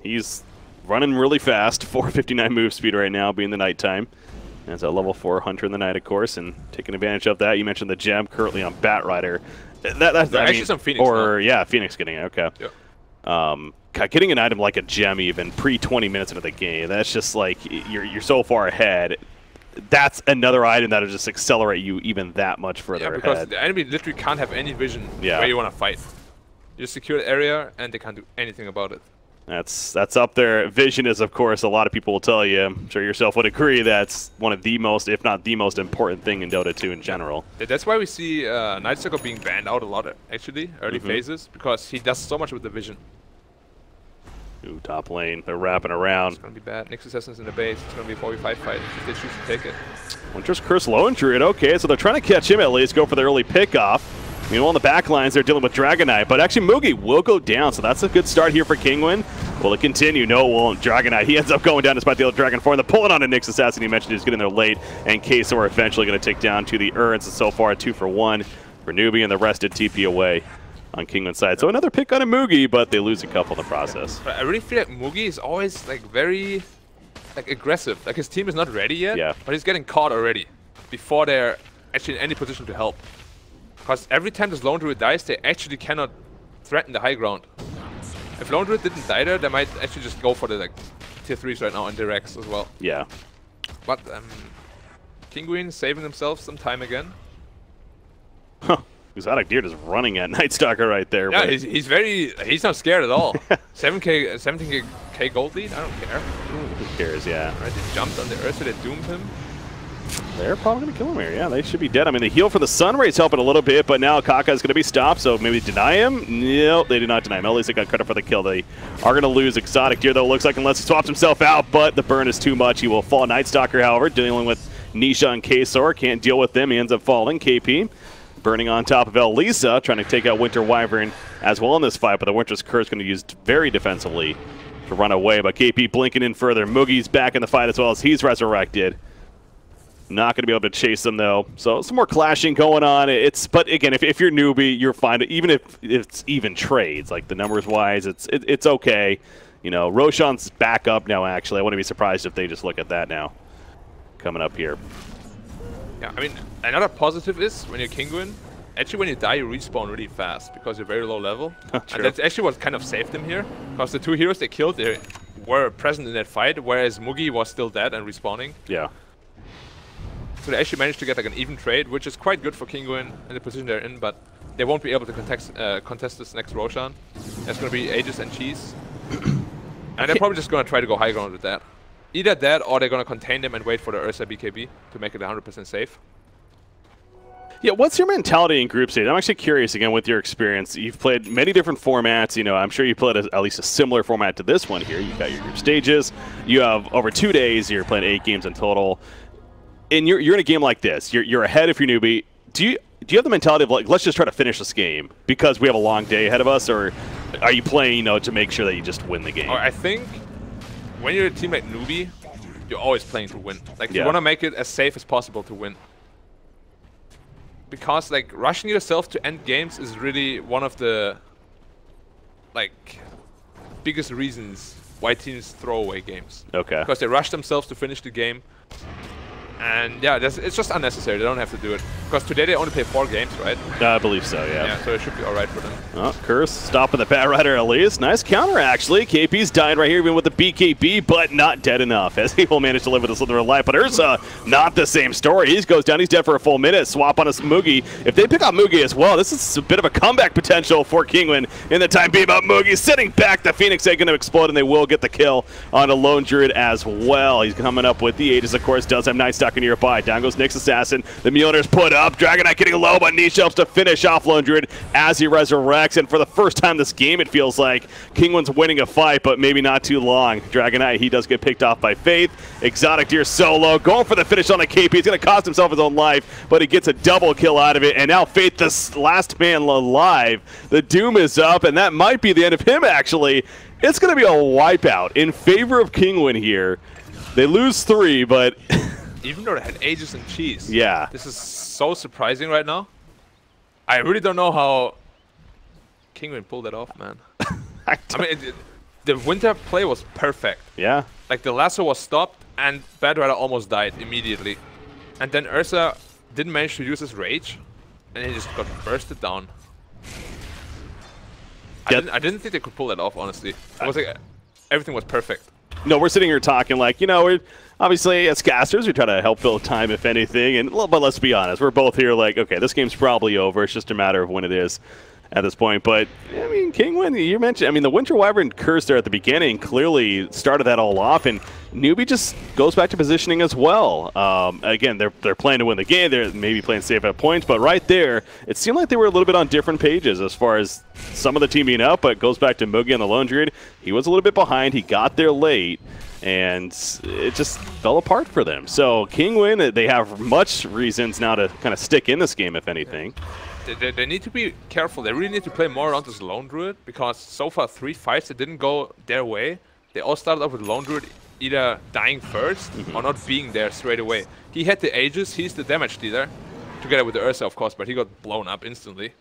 he's running really fast, 459 move speed right now, being the nighttime. As a level 4 hunter in the night, of course, and taking advantage of that. You mentioned the gem currently on Bat Rider. That's actually some Phoenix. Or, yeah, Phoenix getting it, okay. Yep. Getting an item like a gem even pre-20 minutes into the game, that's just like, you're so far ahead. That's another item that'll just accelerate you even that much further ahead. Because the enemy literally can't have any vision where you want to fight. You just secure the area, and they can't do anything about it. That's up there. Vision is, of course, a lot of people will tell you. I'm sure yourself would agree that's one of the most, if not the most important thing in Dota 2 in general. That's why we see Nightstalker being banned out a lot, actually, early phases, because he does so much with the vision. Ooh, top lane. They're wrapping around. It's going to be bad. Nyx Assassin's in the base. It's going to be a 4v5 fight if they choose to take it. Winter's Curse low and Druid. Okay, so they're trying to catch him at least, go for the early pickoff. Meanwhile, on the back lines, they're dealing with Dragon Knight, but actually Mugi will go down, so that's a good start here for Kinguin. Will it continue? No, it won't. Dragon Knight, he ends up going down despite the old Dragon 4, and the pulling on a Nyx Assassin he mentioned is getting there late, and K-Sor eventually going to take down to the Urns, and so far 2 for 1 for Newbee, and the rest did TP away on Kinguin's side. So another pick on a Mugi, but they lose a couple in the process. But I really feel like Mugi is always like very aggressive. Like his team is not ready yet, but he's getting caught already before they're actually in any position to help. Because every time this Lone Druid dies, they actually cannot threaten the high ground. If Lone Druid didn't die there, they might actually just go for the tier 3s right now and directs as well. Yeah. But Kinguin saving himself some time again. Huh. Exotic Deer just running at Nightstalker right there. Yeah, he's not scared at all. 17k gold lead? I don't care. Who cares, yeah. Alright, they jumped on the earth, so they doomed him. They're probably going to kill him here. Yeah, they should be dead. I mean, the heal for the Sun Ray's helping a little bit, but now Kaka is going to be stopped, so maybe deny him? Nope, they did not deny him. At least they got credit for the kill. They are going to lose Exotic Deer, though, it looks like, unless he swaps himself out, but the burn is too much. He will fall. Nightstalker, however, dealing with Nisha and K-Sor. Can't deal with them. He ends up falling. KP burning on top of Elisa, trying to take out Winter Wyvern as well in this fight, but the Winter's Curse going to use very defensively to run away, but KP blinking in further. Mugi's back in the fight as well as he's resurrected. Not going to be able to chase them, though. So some more clashing going on. But again, if you're Newbee, you're fine. Even if it's even trades, like the numbers-wise, it's okay. You know, Roshan's back up now, actually. I wouldn't be surprised if they just look at that now coming up here. Yeah, I mean, another positive is when you're Kinguin, actually when you die, you respawn really fast because you're very low level. And that's actually what kind of saved them here. Because the 2 heroes they killed, they were present in that fight, whereas Mugi was still dead and respawning. Yeah. So they actually managed to get like an even trade, which is quite good for Kinguin in the position they're in, but they won't be able to contest this next Roshan. There's going to be Aegis and Cheese. And they're probably just going to try to go high ground with that. Either that, or they're going to contain them and wait for the Ursa BKB to make it 100% safe. Yeah, what's your mentality in group stage? I'm actually curious, again, with your experience. You've played many different formats. You know, I'm sure you played at least a similar format to this one here. You've got your group stages. You have, over 2 days, you're playing 8 games in total. And you're in a game like this. You're ahead if you're Newbee. Do you have the mentality of, like, let's just try to finish this game because we have a long day ahead of us? Or are you playing, you know, to make sure that you just win the game? I think when you're a team like Newbee, you're always playing to win. Like, you want to make it as safe as possible to win. Because, like, rushing yourself to end games is really one of the, like, biggest reasons why teams throw away games. Okay. Because they rush themselves to finish the game. And yeah, it's just unnecessary. They don't have to do it. Because today they only play 4 games, right? I believe so, yeah. Yeah, so it should be alright for them. Oh, Curse stopping the Bat Rider at least. Nice counter, actually. KP's dying right here, even with the BKB, but not dead enough, as he will manage to live with a slither of life. But Ursa, not the same story. He goes down. He's dead for a full minute. Swap on a Mugi. If they pick up Mugi as well, this is a bit of a comeback potential for Kinguin in the time being. About Mugi sitting back. The Phoenix Egg going to explode, and they will get the kill on a Lone Druid as well. He's coming up with the Aegis, of course, does have Nightstalker nearby. Down goes Nyx Assassin. The Mjolnir's put up. Dragon Knight getting low, but Niche helps to finish off Lone Druid as he resurrects. And for the first time this game, it feels like Kinguin's winning a fight, but maybe not too long. Dragon Knight, he does get picked off by Faith. Exotic Deer solo, going for the finish on the KP. He's going to cost himself his own life, but he gets a double kill out of it. And now Faith, the last man alive. The Doom is up, and that might be the end of him, actually. It's going to be a wipeout in favor of Kinguin here. They lose 3, but... Even though they had Aegis and Cheese. Yeah. This is so surprising right now. I really don't know how Kinguin pulled that off, man. I mean, the winter play was perfect. Yeah. Like the lasso was stopped and Bad Rider almost died immediately. And then Ursa didn't manage to use his rage and he just got bursted down. I didn't think they could pull that off, honestly. It was like everything was perfect. No, we're sitting here talking like, you know, we're obviously as casters we try to help fill time if anything, and but let's be honest, we're both here like, okay, this game's probably over. It's just a matter of when it is at this point. But I mean, Kinguin, you mentioned, I mean, the Winter Wyvern curse there at the beginning clearly started that all off, and Newbee just goes back to positioning as well. Again, they're playing to win the game. They're maybe playing safe at points, but right there, it seemed like they were a little bit on different pages as far as some of the team being up, but it goes back to Moogie on the Lone Druid. He was a little bit behind. He got there late, and it just fell apart for them. So Kinguin, they have much reasons now to kind of stick in this game, if anything. They need to be careful. They really need to play more around this Lone Druid, because so far 3 fights that didn't go their way. They all started off with Lone Druid either dying first or not being there straight away. He had the Aegis, he's the damage dealer, together with the Ursa of course, but he got blown up instantly.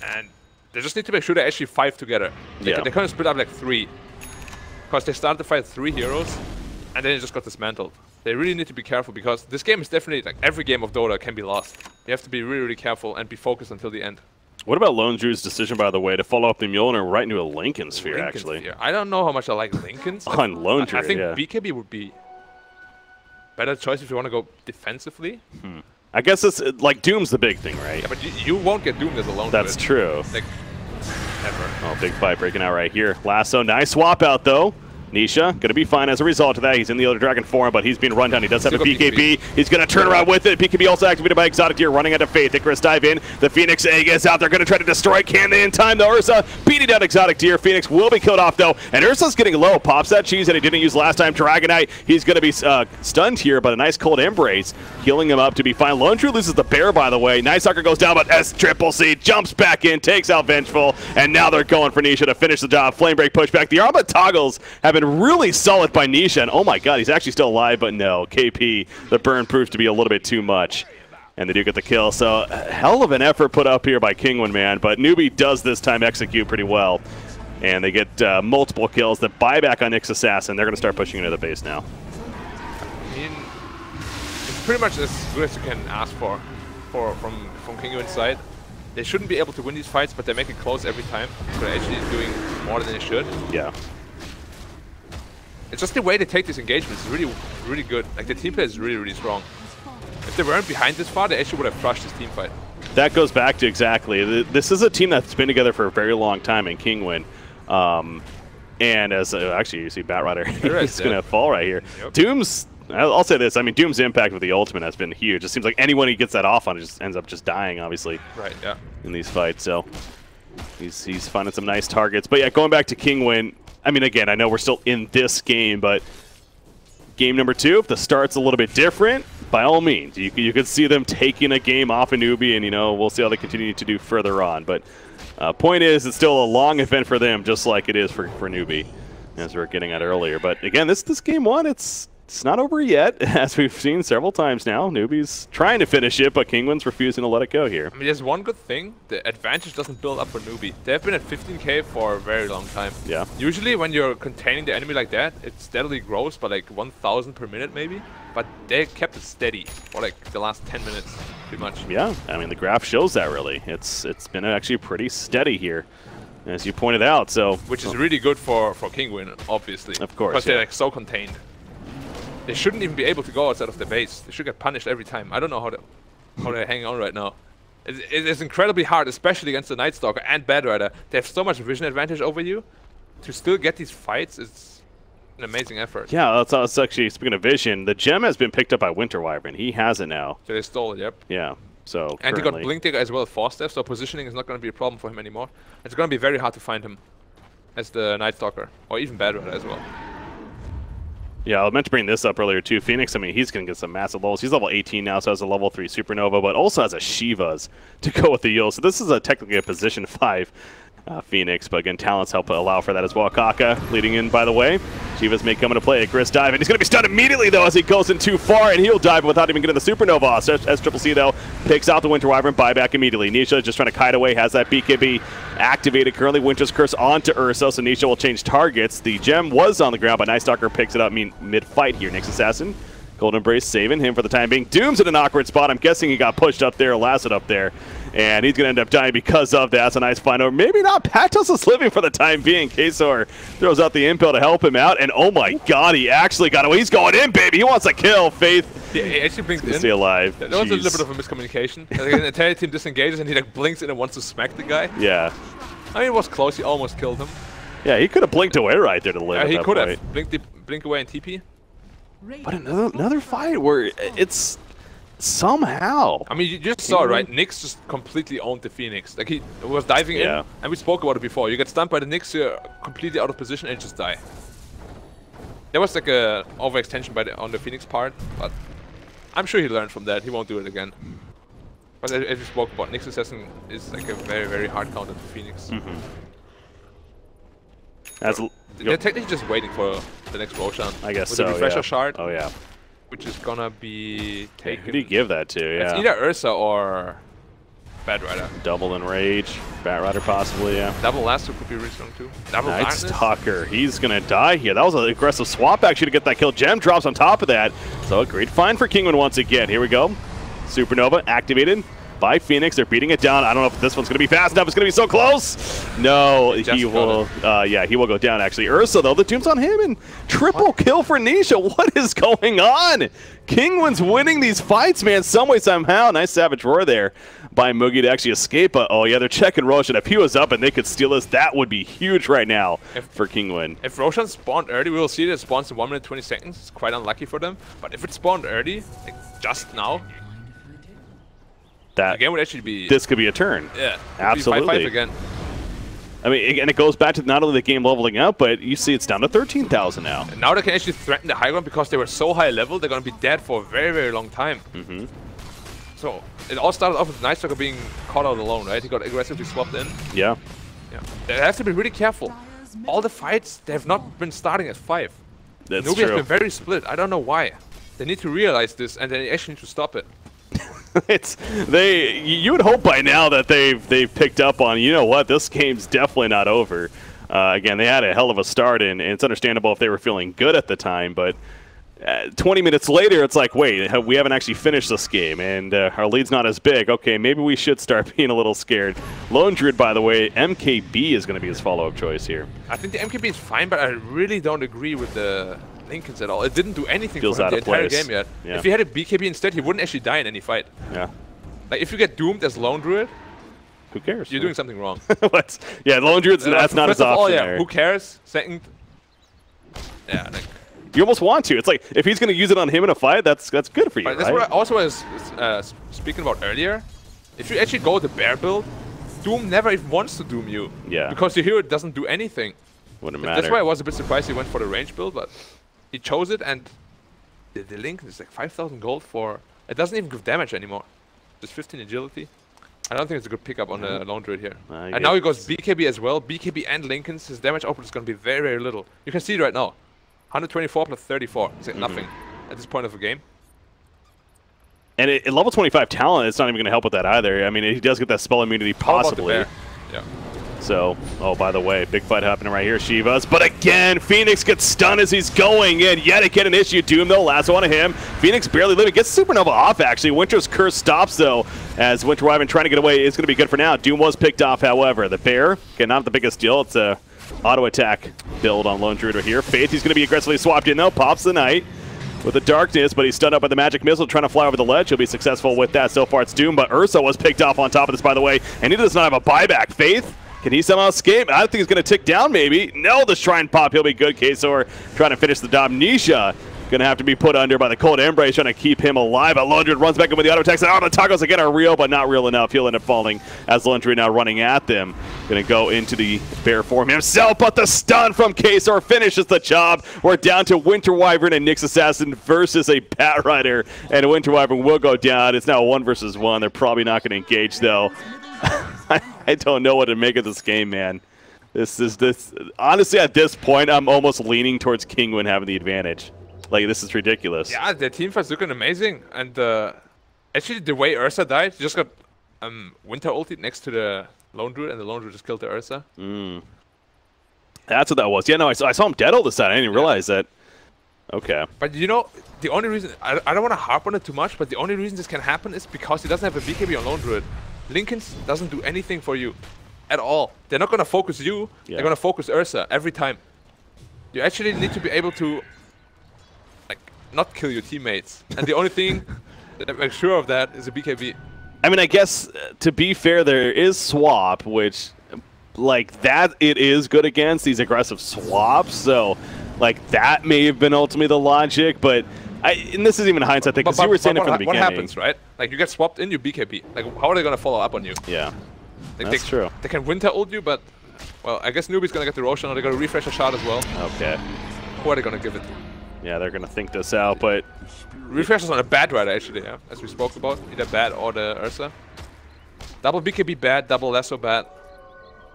And they just need to make sure they actually fight together. They kind of split up like 3. Because they started to fight 3 heroes, and then it just got dismantled. They really need to be careful, because this game is definitely, like every game of Dota can be lost. You have to be really, really careful and be focused until the end. What about Lone Druid's decision, by the way, to follow up the Mjolnir right into a Lincoln Sphere, actually? Sphere. I don't know how much I like Lincolns. On Lone Druid, I think BKB would be better choice if you want to go defensively. I guess it's like Doom's the big thing, right? Yeah, but you won't get doomed as a Lone Druid. That's true. Like, never. Oh, big fight breaking out right here. Lasso, nice swap out, though. Nisha going to be fine as a result of that. He's in the other Dragon form, but he's being run down. He does have a BKB. He's going to turn around with it. BKB also activated by Exotic Deer, running out of Faith. Icarus dive in. The Phoenix Egg is out. They're going to try to destroy. Can they in time? The Ursa beating down Exotic Deer. Phoenix will be killed off, though. And Ursa's getting low. Pops that cheese that he didn't use last time. Dragonite, he's going to be stunned here, but a nice cold embrace, healing him up to be fine. Lone Druid loses the bear, by the way. Night Stalker goes down, but S-Triple-C jumps back in, takes out Vengeful, and now they're going for Nisha to finish the job. Flame Break pushback. The Arma toggles have been really solid by Nisha, and oh my god, he's actually still alive, but no, KP, the burn proves to be a little bit too much, and they do get the kill. So hell of an effort put up here by Kinguin, man, but Newbee does this time execute pretty well, and they get multiple kills. The buyback on Nyx Assassin, they're going to start pushing into the base now. I mean, it's pretty much as good as you can ask for from Kinguin's side. They shouldn't be able to win these fights, but they make it close every time. So they're actually doing more than they should. Yeah. It's just the way they take these engagements is really, really good. Like, the team play is really, really strong. If they weren't behind this far, they actually would have crushed this team fight. That goes back to exactly. This is a team that's been together for a very long time in Kinguin. And as actually, you see Bat Rider, he's going to fall right here. Yep. Doom's, I'll say this, I mean, Doom's impact with the ultimate has been huge. It seems like anyone he gets that off on just ends up just dying, obviously, right? Yeah. In these fights. So he's finding some nice targets. But yeah, going back to Kinguin, I mean, again, I know we're still in this game, but game number 2, if the start's a little bit different, by all means, you could see them taking a game off of Newbee, and, you know, we'll see how they continue to do further on. But point is, it's still a long event for them, just like it is for Newbee, as we were getting at earlier. But again, this game 1, it's not over yet, as we've seen several times now. Newbee's trying to finish it, but Kinguin's refusing to let it go here. I mean, there's one good thing. The advantage doesn't build up for Newbee. They've been at 15k for a very long time. Yeah. Usually when you're containing the enemy like that, it steadily grows by like 1,000 per minute maybe. But they kept it steady for like the last 10 minutes, pretty much. Yeah, I mean, the graph shows that really. It's been actually pretty steady here, as you pointed out. So, which is really good for Kinguin, obviously. Of course, because they're like so contained. They shouldn't even be able to go outside of the base. They should get punished every time. I don't know how they're hanging on right now. It's incredibly hard, especially against the Night Stalker and Bad Rider. They have so much vision advantage over you. To still get these fights, it's an amazing effort. Yeah, that's actually, speaking of vision, the gem has been picked up by Winter Wyvern. He has it now. So they stole it, yep. Yeah, so and he got Blink Digger as well, 4 steps, so positioning is not going to be a problem for him anymore. It's going to be very hard to find him as the Night Stalker, or even Bad Rider as well. Yeah, I meant to bring this up earlier too. Phoenix, I mean, he's going to get some massive levels. He's level 18 now, so has a level 3 Supernova, but also has a Shiva's to go with the Yule. So this is technically a position 5 Phoenix, but again, talents help allow for that as well. Kaka leading in, by the way. Shivas may come into play. A Gris dive, and he's going to be stunned immediately, though, as he goes in too far, and he'll dive without even getting the Supernova off. S-Triple-C, though, picks out the Winter Wyvern, buyback immediately. Nisha just trying to kite away, has that BKB activated currently. Winter's Curse onto Ursa, so Nisha will change targets. The gem was on the ground, but Night Stalker picks it up mid-fight here. Nyx Assassin, Golden Embrace saving him for the time being. Doom's in an awkward spot. I'm guessing he got pushed up there, lasted up there, and he's going to end up dying because of that. That's a nice find. Or maybe not. Patos is living for the time being. Kesor throws out the impel to help him out, and oh my god, he actually got away. He's going in, baby. He wants to kill Faith. Yeah, he actually blinked in. Stay alive. That was a little bit of a miscommunication. Like, an entire team disengages and he like blinks in and wants to smack the guy. Yeah. I mean, it was close. He almost killed him. Yeah, he could have blinked away right there to live. Yeah, he could have. Blink away and TP. But another fight where it's somehow. I mean, you just saw, right? Nyx just completely owned the Phoenix. Like, he was diving in, and we spoke about it before. You get stunned by the Nyx, you're completely out of position and just die. There was like a overextension on the Phoenix part, but I'm sure he learned from that. He won't do it again. But as we spoke about, Nyx Assassin is like a very, very hard counter to Phoenix. They're technically just waiting for the next Roshan. I guess with so, the refresher shard. Oh, yeah. Which is gonna be taken. Who do you give that to? Yeah. It's either Ursa or Bad Rider. Double Enrage. Bat Rider possibly, yeah. Double Lasso could be really strong too. Double Night Darkness. Stalker. He's going to die here. That was an aggressive swap actually to get that kill. Gem drops on top of that. So a great find for Kinguin once again. Here we go. Supernova activated by Phoenix. They're beating it down. I don't know if this one's going to be fast enough. It's going to be so close. No, he will. Yeah, he will go down actually. Ursa though, the Doom's on him and triple kill for Nisha. What is going on? Kinguin's winning these fights, man. Some way, somehow. Nice savage roar there by Mugi to actually escape. But oh yeah, they're checking Roshan. If he was up and they could steal this, that would be huge right now for Kinguin. If Roshan spawned early, we will see that it spawns in 1 minute 20 seconds. It's quite unlucky for them. But if it spawned early, like just now, that the game would actually be. This could be a turn. Yeah, absolutely. 5-5 again. I mean, and it goes back to not only the game leveling up, but you see it's down to 13,000 now. And now they can actually threaten the high ground because they were so high level, they're going to be dead for a very, very long time. So it all started off with Night Stalker being caught out alone, right? He got aggressively swapped in. Yeah. They have to be really careful. All the fights, they have not been starting at 5. That's Newbee true. has been very split. I don't know why. They need to realize this, and they actually need to stop it. You would hope by now that they've picked up on, you know what, this game's definitely not over. Again, they had a hell of a start, and it's understandable if they were feeling good at the time, but 20 minutes later, it's like, wait, we haven't actually finished this game, and our lead's not as big. Okay, maybe we should start being a little scared. Lone Druid, by the way, MKB is going to be his follow-up choice here. I think the MKB is fine, but I really don't agree with the Lincolns at all. It didn't do anything Feels for him out the of entire place. game yet. Yeah. If he had a BKB instead, he wouldn't actually die in any fight. Yeah. Like, if you get doomed as Lone Druid, who cares? You're doing something wrong. Yeah, Lone Druid's, that's not his option there. Who cares? Second, yeah, like, you almost want to. It's like, if he's going to use it on him in a fight, that's good for you, that's what I also was speaking about earlier. If you actually go the bear build, Doom never even wants to Doom you. Yeah. Because the hero doesn't do anything. Wouldn't matter. That's why I was a bit surprised he went for the range build, but he chose it, and the link is like 5,000 gold for... It doesn't even give damage anymore. Just 15 agility. I don't think it's a good pickup on the Lone Druid here. And now he goes BKB as well. BKB and Lincoln's. His damage output is going to be very, very little. You can see it right now. 124 plus 34. It's like nothing at this point of the game. And at level 25 talent, it's not even going to help with that either. I mean, he does get that spell immunity possibly. Yeah. So, oh, by the way, big fight happening right here, Shivas. But again, Phoenix gets stunned as he's going in. Yet again, an issue. Doom, though, lasso onto him. Phoenix barely living. Gets Supernova off, actually. Winter's Curse stops, though, as Winter Wyvern trying to get away is going to be good for now. Doom was picked off, however. The Bear, again, not the biggest deal. It's a auto attack build on Lone Druid right here. Faith, he's going to be aggressively swapped in, though. Pops the Knight with the darkness, but he's stunned up by the magic missile, trying to fly over the ledge. He'll be successful with that. So far, it's Doom, but Ursa was picked off on top of this, by the way, and he does not have a buyback. Faith, can he somehow escape? I think he's going to tick down, maybe. No, the Shrine Pop. He'll be good. Kesor trying to finish the job. Nisha going to have to be put under by the Cold Embrace, trying to keep him alive. Lone Druid runs back in with the auto attacks. Oh, the toggles again are real, but not real enough. He'll end up falling as Lone Druid now running at them. Going to go into the bear form himself, but the stun from Kesor finishes the job. We're down to Winter Wyvern and Nyx Assassin versus a Bat Rider, and Winter Wyvern will go down. It's now 1 versus 1. They're probably not going to engage, though. I don't know what to make of this game, man. Honestly, at this point, I'm almost leaning towards Kinguin having the advantage. Like, this is ridiculous. Yeah, the team fight's looking amazing. And actually, the way Ursa died, she just got Winter ulted next to the Lone Druid, and the Lone Druid just killed the Ursa. That's what that was. Yeah, no, I saw him dead all of a sudden. I didn't realize that. Okay. But you know, the only reason, I don't want to harp on it too much, but the only reason this can happen is because he doesn't have a BKB on Lone Druid. Linken's doesn't do anything for you at all. They're not going to focus you, they're going to focus Ursa every time. You actually need to be able to, like, not kill your teammates. And the only thing that makes sure of that is a BKB. I mean, I guess, to be fair, there is swap, which, like, that it is good against these aggressive swaps. So, like, that may have been ultimately the logic, but and this is even hindsight thing, because you were saying it from the beginning. What happens, right? Like, you get swapped in, you BKB. Like, how are they going to follow up on you? Yeah, like, that's true. They can winter ult you, but, well, I guess Newbee's going to get the Roshan, or they're going to refresh a shard as well. Okay. Who are they going to give it to? Yeah, they're going to think this out, but... Refresh is on a bad rider, actually, yeah, as we spoke about. Either bad or the Ursa. Double BKB bad, double Lasso bad.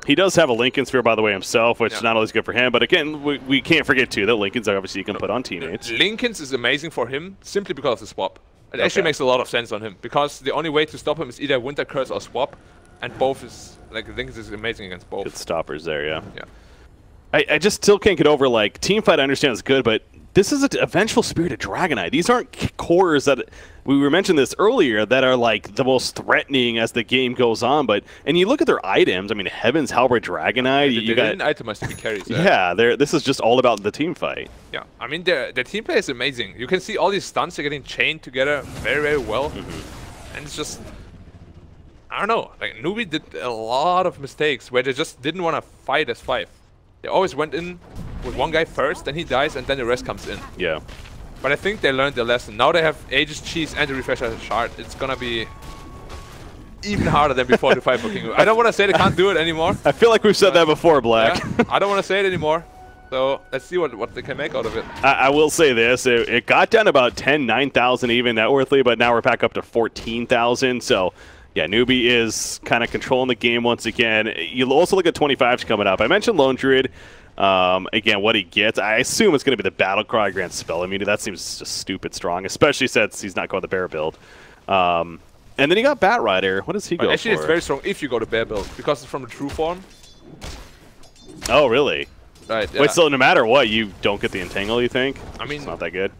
He does have a Lincoln Sphere, by the way, himself, which is not always good for him. But again, we can't forget, too, that Lincoln's obviously you can put on teammates. Lincoln's is amazing for him simply because of the swap. It actually makes a lot of sense on him, because the only way to stop him is either Winter Curse or swap, and both is, like, Lincoln's is amazing against both. Good stoppers there, yeah. Yeah. I just still can't get over, like, teamfight I understand is good, but this is a vengeful spirited Dragonite. These aren't cores that we were mentioning this earlier that are like the most threatening as the game goes on. But and you look at their items. I mean, Heaven's Halberd Dragonite. You got an item has to be carries. Yeah, this is just all about the team fight. Yeah, I mean the team play is amazing. You can see all these stunts are getting chained together very, very well, and it's just, I don't know. Like, Newbee did a lot of mistakes where they just didn't want to fight as 5. They always went in with one guy first, then he dies, and then the rest comes in. Yeah. But I think they learned their lesson. Now they have Aegis Cheese and the Refresher Shard. It's gonna be even harder than before to fight for Kinguin. I don't want to say they can't do it anymore. I feel like we've said that before, Black. Yeah, I don't want to say it anymore. So let's see what they can make out of it. I will say this. It got down to about 9,000 even net worthly, but now we're back up to 14,000. So, yeah, Newbee is kind of controlling the game once again. You'll also look at 25s coming up. I mentioned Lone Druid. Again, what he gets, I assume it's going to be the Battle Cry Grand Spell Immunity. That seems just stupid strong, especially since he's not going the bear build. And then you got Bat Rider. What does he go actually, for? It's very strong if you go to bear build, because it's from the true form. Oh, really? Right. Yeah. Wait, so no matter what, you don't get the Entangle, you think? I mean, it's not that good.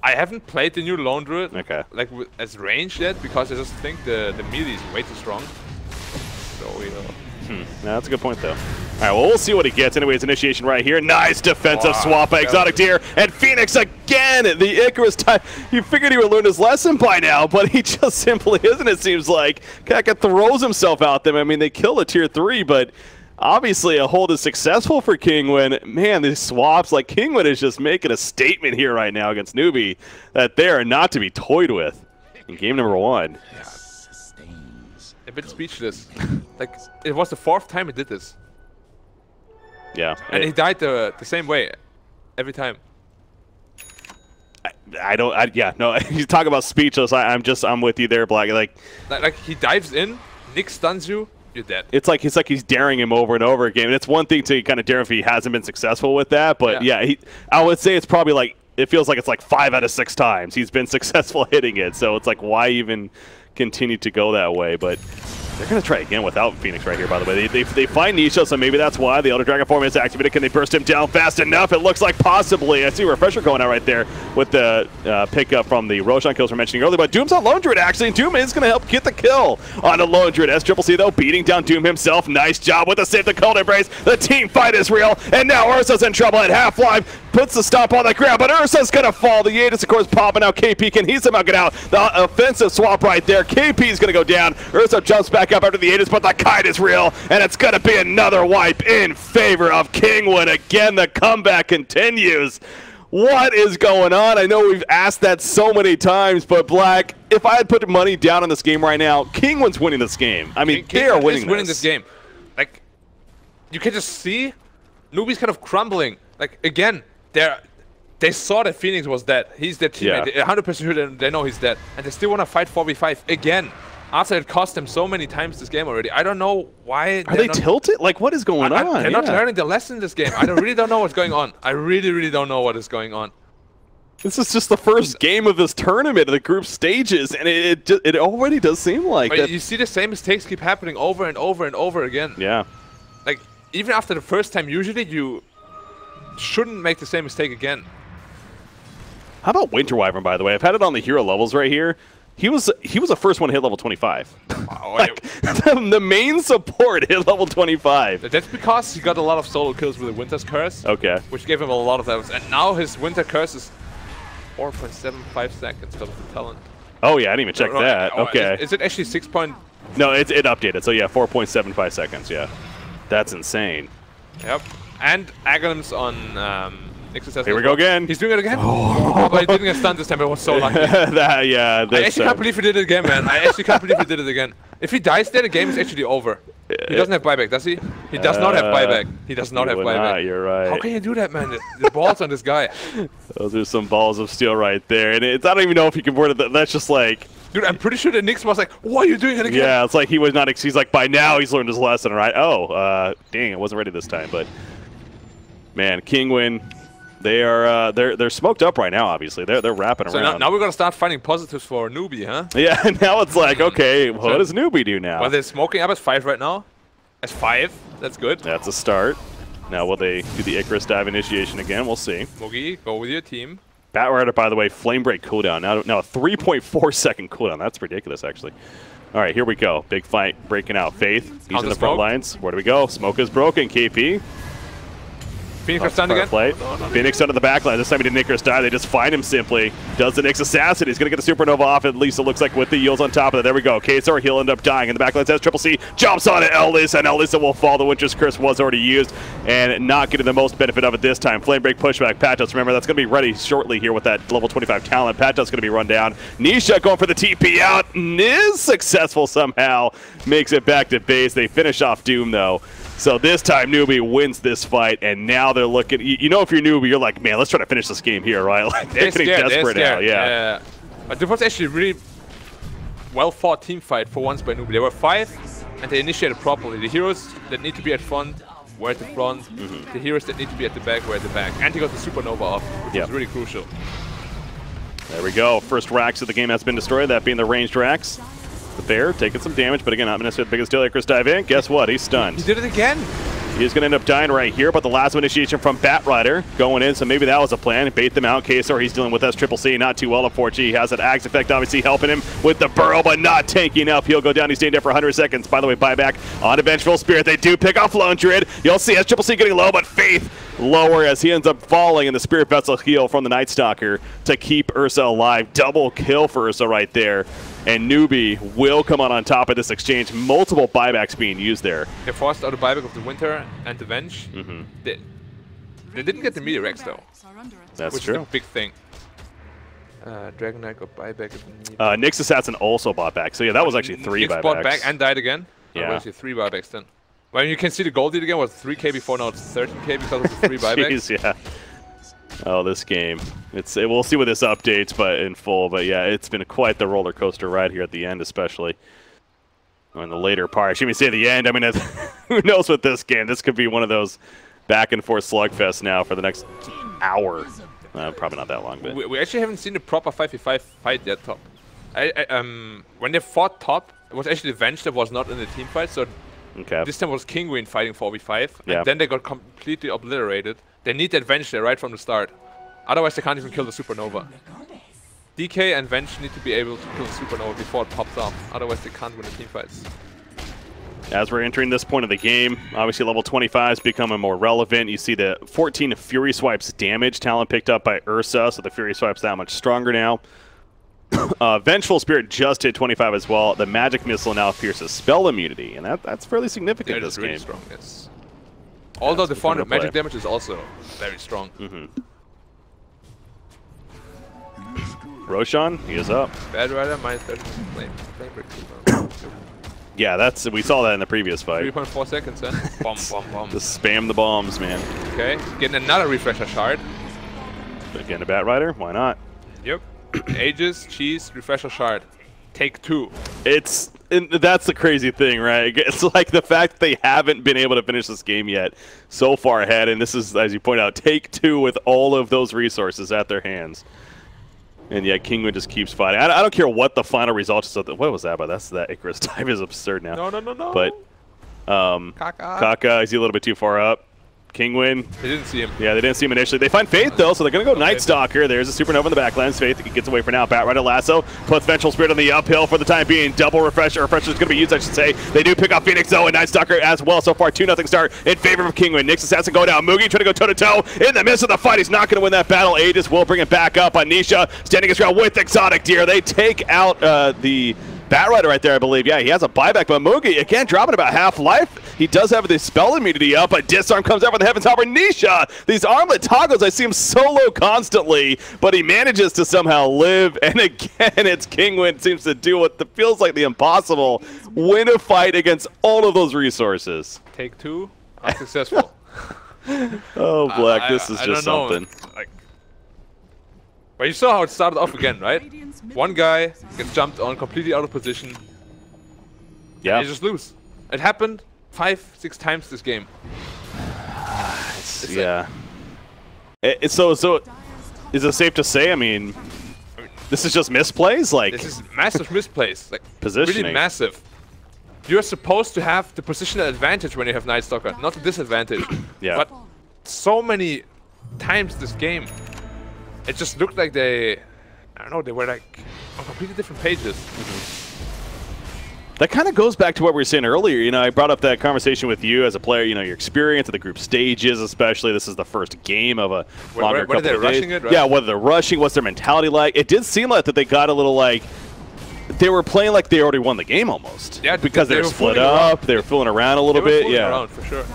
I haven't played the new Lone Druid like as ranged yet, because I just think the melee is way too strong. So, you know. No, that's a good point, though. All right, well, we'll see what he gets. Anyways, initiation right here. Nice defensive swap by Exotic Deer. And Phoenix again, the Icarus time. You figured he would learn his lesson by now, but he just simply isn't, it seems like. Kaka throws himself out them. I mean, they kill a tier 3, but obviously a hold is successful for Kinguin. Man, these swaps, like Kinguin is just making a statement here right now against Newbee that they are not to be toyed with in game number 1. Yeah. A bit speechless. Like, it was the 4th time he did this. Yeah. And he died the same way every time. You talk about speechless. I'm with you there, Black. Like he dives in, Nick stuns you, you're dead. It's like he's daring him over and over again. And it's one thing to kind of dare if he hasn't been successful with that, but I would say it's probably like, it feels like it's like 5 out of 6 times he's been successful hitting it. So it's like, why even continue to go that way? But they're going to try again without Phoenix right here, by the way. They find Nisha, so maybe that's why the Elder Dragon form is activated. Can they burst him down fast enough? It looks like possibly. I see a Refresher going out right there with the pickup from the Roshan kills we're mentioning earlier. But Doom's on Lone Druid, actually. And Doom is going to help get the kill on the Lone Druid. SCCC, though, beating down Doom himself. Nice job with the save the Cold Embrace. The team fight is real. And now Ursa's in trouble at half-life. Puts the stomp on the ground, but Ursa's going to fall. The Aegis, of course, popping out. KP, can he somehow get out? The offensive swap right there. KP's going to go down. Ursa jumps back up after the Aegis, but the kite is real, and it's going to be another wipe in favor of Kinguin. Again, the comeback continues. What is going on? I know we've asked that so many times, but Black, if I had put money down on this game right now, Kinguin's winning this game. I mean, they are winning this game. Like, you can just see Newbee's kind of crumbling. Like, again, they saw that Phoenix was dead. He's their teammate. They're 100% sure they know he's dead. And they still want to fight 4v5 again. After it cost them so many times this game already. I don't know why. Are they tilted? Like, what is going on? They're not learning the lesson this game. I really don't know what's going on. I really, really don't know what is going on. This is just the first game of this tournament of the group stages, and it already does seem like but that. You see the same mistakes keep happening over and over and over again. Yeah. Like, even after the first time, usually you shouldn't make the same mistake again. How about Winter Wyvern, by the way? I've had it on the hero levels right here. He was a first one hit level 25. Like, the main support hit level 25. That's because he got a lot of solo kills with the Winter's Curse. Okay. Which gave him a lot of damage. And now his Winter Curse is 4.75 seconds because of the talent. Oh yeah, I didn't even check that. Okay. Is it actually 6 point? No, it updated. So yeah, 4.75 seconds. Yeah. That's insane. Yep. And Aghanim's on Here we go again. He's doing it again? Oh, but he didn't get stunned this time, but I was so lucky. Yeah, I actually can't believe he did it again, man. I actually can't believe he did it again. If he dies there, the game is actually over. He doesn't have buyback, does he? He does not have buyback. He does not have buyback. You're right. How can you do that, man? The balls on this guy. Those are some balls of steel right there. And I don't even know if he can word it. That's just like... Dude, I'm pretty sure the Nix was like, why are you doing it again? Yeah, it's like he was not... He's like, by now he's learned his lesson, right? Oh, dang, I wasn't ready this time. But, man, Kinguin... They're smoked up right now. Obviously, they're wrapping around. So now we're gonna start finding positives for Newbee, huh? Yeah. Now it's like, okay, what does Newbee do now? Well, they're smoking up as 5 right now. As 5, that's good. That's a start. Now will they do the Icarus dive initiation again? We'll see. Mogi, go with your team. Batrider, by the way, flame break cooldown. Now a 3.4 second cooldown. That's ridiculous, actually. All right, here we go. Big fight breaking out. Faith, he's in the front lines. Where do we go? Smoke is broken. KP. Phoenix got stunned again. Phoenix under the backline. This time he didn't Icarus dive. They just find him simply. Does the Nyx assassin. He's going to get the supernova off. At least it looks like with the heals on top of it. There we go. Kesar, he'll end up dying. In the backline says Triple C. Jumps on it. Ellis, and Ellis will fall. The Winter's Curse was already used and not getting the most benefit of it this time. Flame break pushback. Patos, remember, that's going to be ready shortly here with that level 25 talent. Patos going to be run down. Nisha going for the TP out. Is successful somehow. Makes it back to base. They finish off Doom, though. So this time, Newbee wins this fight, and now they're looking. You know, if you're Newbee, you're like, man, let's try to finish this game here, right? Like, they're getting desperate now. Yeah. But it was actually a really well-fought team fight for once by Newbee. They were 5, and they initiated properly. The heroes that need to be at front were at the front. The heroes that need to be at the back were at the back. And he got the supernova off, which was really crucial. There we go. First Rax of the game has been destroyed, that being the ranged Rax. The bear taking some damage, but again, not necessarily the biggest deal. Icarus dive in. Guess what? He's stunned. He did it again. He's going to end up dying right here, but the last initiation from Batrider going in, so maybe that was a plan. Bait them out. Kesar, he's dealing with us. Triple C, not too well, unfortunately. He has that Axe effect, obviously helping him with the burrow, but not tanking enough. He'll go down. He's staying there for 100 seconds. By the way, buyback on a Vengeful Spirit. They do pick off Lone Druid. You'll see as Triple C getting low, but Faith lower as he ends up falling in the Spirit Vessel heal from the Night Stalker to keep Ursa alive. Double kill for Ursa right there. And Newbee will come on top of this exchange. Multiple buybacks being used there. They forced out a buyback of the Winter and the Venge. They didn't get the Meteor X though. That's which true. is a big thing. Dragon Knight got buyback. Nyx Assassin also bought back. So yeah, that was actually 3 buybacks. Bought back and died again. Yeah. Actually 3 buybacks then. Well, you can see the gold deal again was 3k before, now it's 13k because of the 3 buybacks. Jeez, yeah. Oh, this game. We'll see what this updates, but in full. But yeah, it's been quite the roller coaster ride here at the end, especially in the later part. Should we say the end? I mean, who knows with this game? This could be one of those back and forth slugfests now for the next hour. Probably not that long, but we actually haven't seen the proper 5v5 fight yet. Top. When they fought top, it was actually the Venge that was not in the team fight. So this time was Kinguin fighting 4v5, and then they got completely obliterated. They need that Venge there right from the start. Otherwise, they can't even kill the Supernova. DK and Venge need to be able to kill the Supernova before it pops off. Otherwise, they can't win the team fights. As we're entering this point of the game, obviously level 25 is becoming more relevant. You see the 14 Fury Swipes damage talent picked up by Ursa, so the Fury Swipe's that much stronger now. Vengeful Spirit just hit 25 as well. The Magic Missile now pierces spell immunity, and that's fairly significant this game. Really strong, yes. Although the 400 magic damage is also very strong. Roshan, he is up. Batrider, -30 flame break. Yeah, we saw that in the previous fight. 3.4 seconds, then. Bomb, bomb, bomb. Just spam the bombs, man. Okay, getting another refresher shard. Again, a Batrider, why not? Yep. Aegis, cheese, refresher shard. Take 2. That's the crazy thing, right? It's like the fact that they haven't been able to finish this game yet so far ahead, and this is, as you point out, take 2 with all of those resources at their hands. And yeah, Kinguin just keeps fighting. I don't care what the final result is. What was that? But that Icarus dive is absurd now. No. But Kaka, is he a little bit too far up? Kinguin. They didn't see him. Yeah, they didn't see him initially. They find Faith, though, so they're going to go Night Stalker. There's a Supernova in the backlands. Faith gets away for now. Batrider Lasso puts Vengeful Spirit on the uphill for the time being. Double Refresher. Refresher is going to be used, I should say. They do pick up Phoenix, though, and Night Stalker as well. So far, 2-0 start in favor of Kinguin. Nyx Assassin go down. Mugi trying to go toe-to-toe. In the midst of the fight, he's not going to win that battle. Aegis will bring it back up on Nisha. Standing his ground with Exotic Deer. They take out the Batrider right there, I believe. Yeah, he has a buyback, but Mugi, again, dropping about half life. He does have the spell immunity up, but Disarm comes out from the Heaven's Harbor. Nisha, these armlet toggles, I see him solo constantly, but he manages to somehow live. And again, it's Kinguin seems to do what feels like the impossible. Win a fight against all of those resources. Take 2, unsuccessful. Oh, Black, this is just something. But you saw how it started off again, right? One guy gets jumped on completely out of position. Yeah. And they just lose. It happened 5-6 times this game. Yeah. So is it safe to say, I mean, this is just misplays? Like, this is massive misplays. Like, positioning. Really massive. You're supposed to have the positional advantage when you have Night Stalker, not the disadvantage. Yeah. But so many times this game, it just looked like they were like on completely different pages. That kind of goes back to what we were saying earlier. You know, I brought up that conversation with you as a player, you know, your experience at the group stages, especially. This is the first game of a longer couple of days. Whether they're rushing it, right? Yeah, whether they're rushing, what's their mentality like. It did seem like that they got a little like, they were playing like they already won the game almost. Yeah, because they were split up, they were fooling around a little bit. Yeah, around for sure.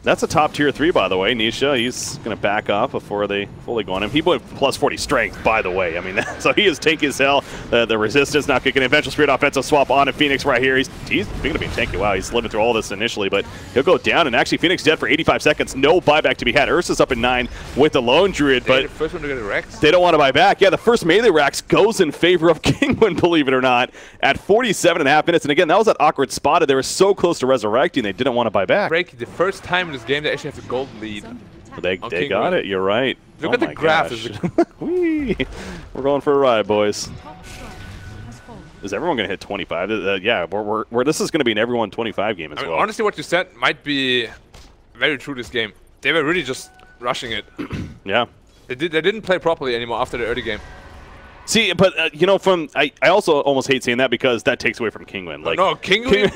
That's a top tier 3, by the way. Nisha, he's going to back off before they fully go on him. He went plus 40 strength, by the way. I mean, so he is tanky as hell. The resistance not kicking in. Vengeful Spirit offensive swap on to Phoenix right here. He's going to be tanky. Wow, he's living through all this initially, but he'll go down. And actually, Phoenix dead for 85 seconds. No buyback to be had. Ursa's up in 9 with the lone druid, but the first one to get a Rex. They don't want to buy back. Yeah, the first melee Rex goes in favor of Kinguin, believe it or not, at 47.5 minutes. And again, that was that awkward spot. They were so close to resurrecting, they didn't want to buy back. Break the first time in this game they actually have a golden lead. They got it. You're right. Look at the graph. We're going for a ride, boys. Is everyone going to hit 25? Yeah, this is going to be an everyone 25 game as well. Honestly, what you said might be very true this game. They were really just rushing it. Yeah. They didn't play properly anymore after the early game. See, but you know, I also almost hate saying that because that takes away from Kinguin. Like, no, Kinguin.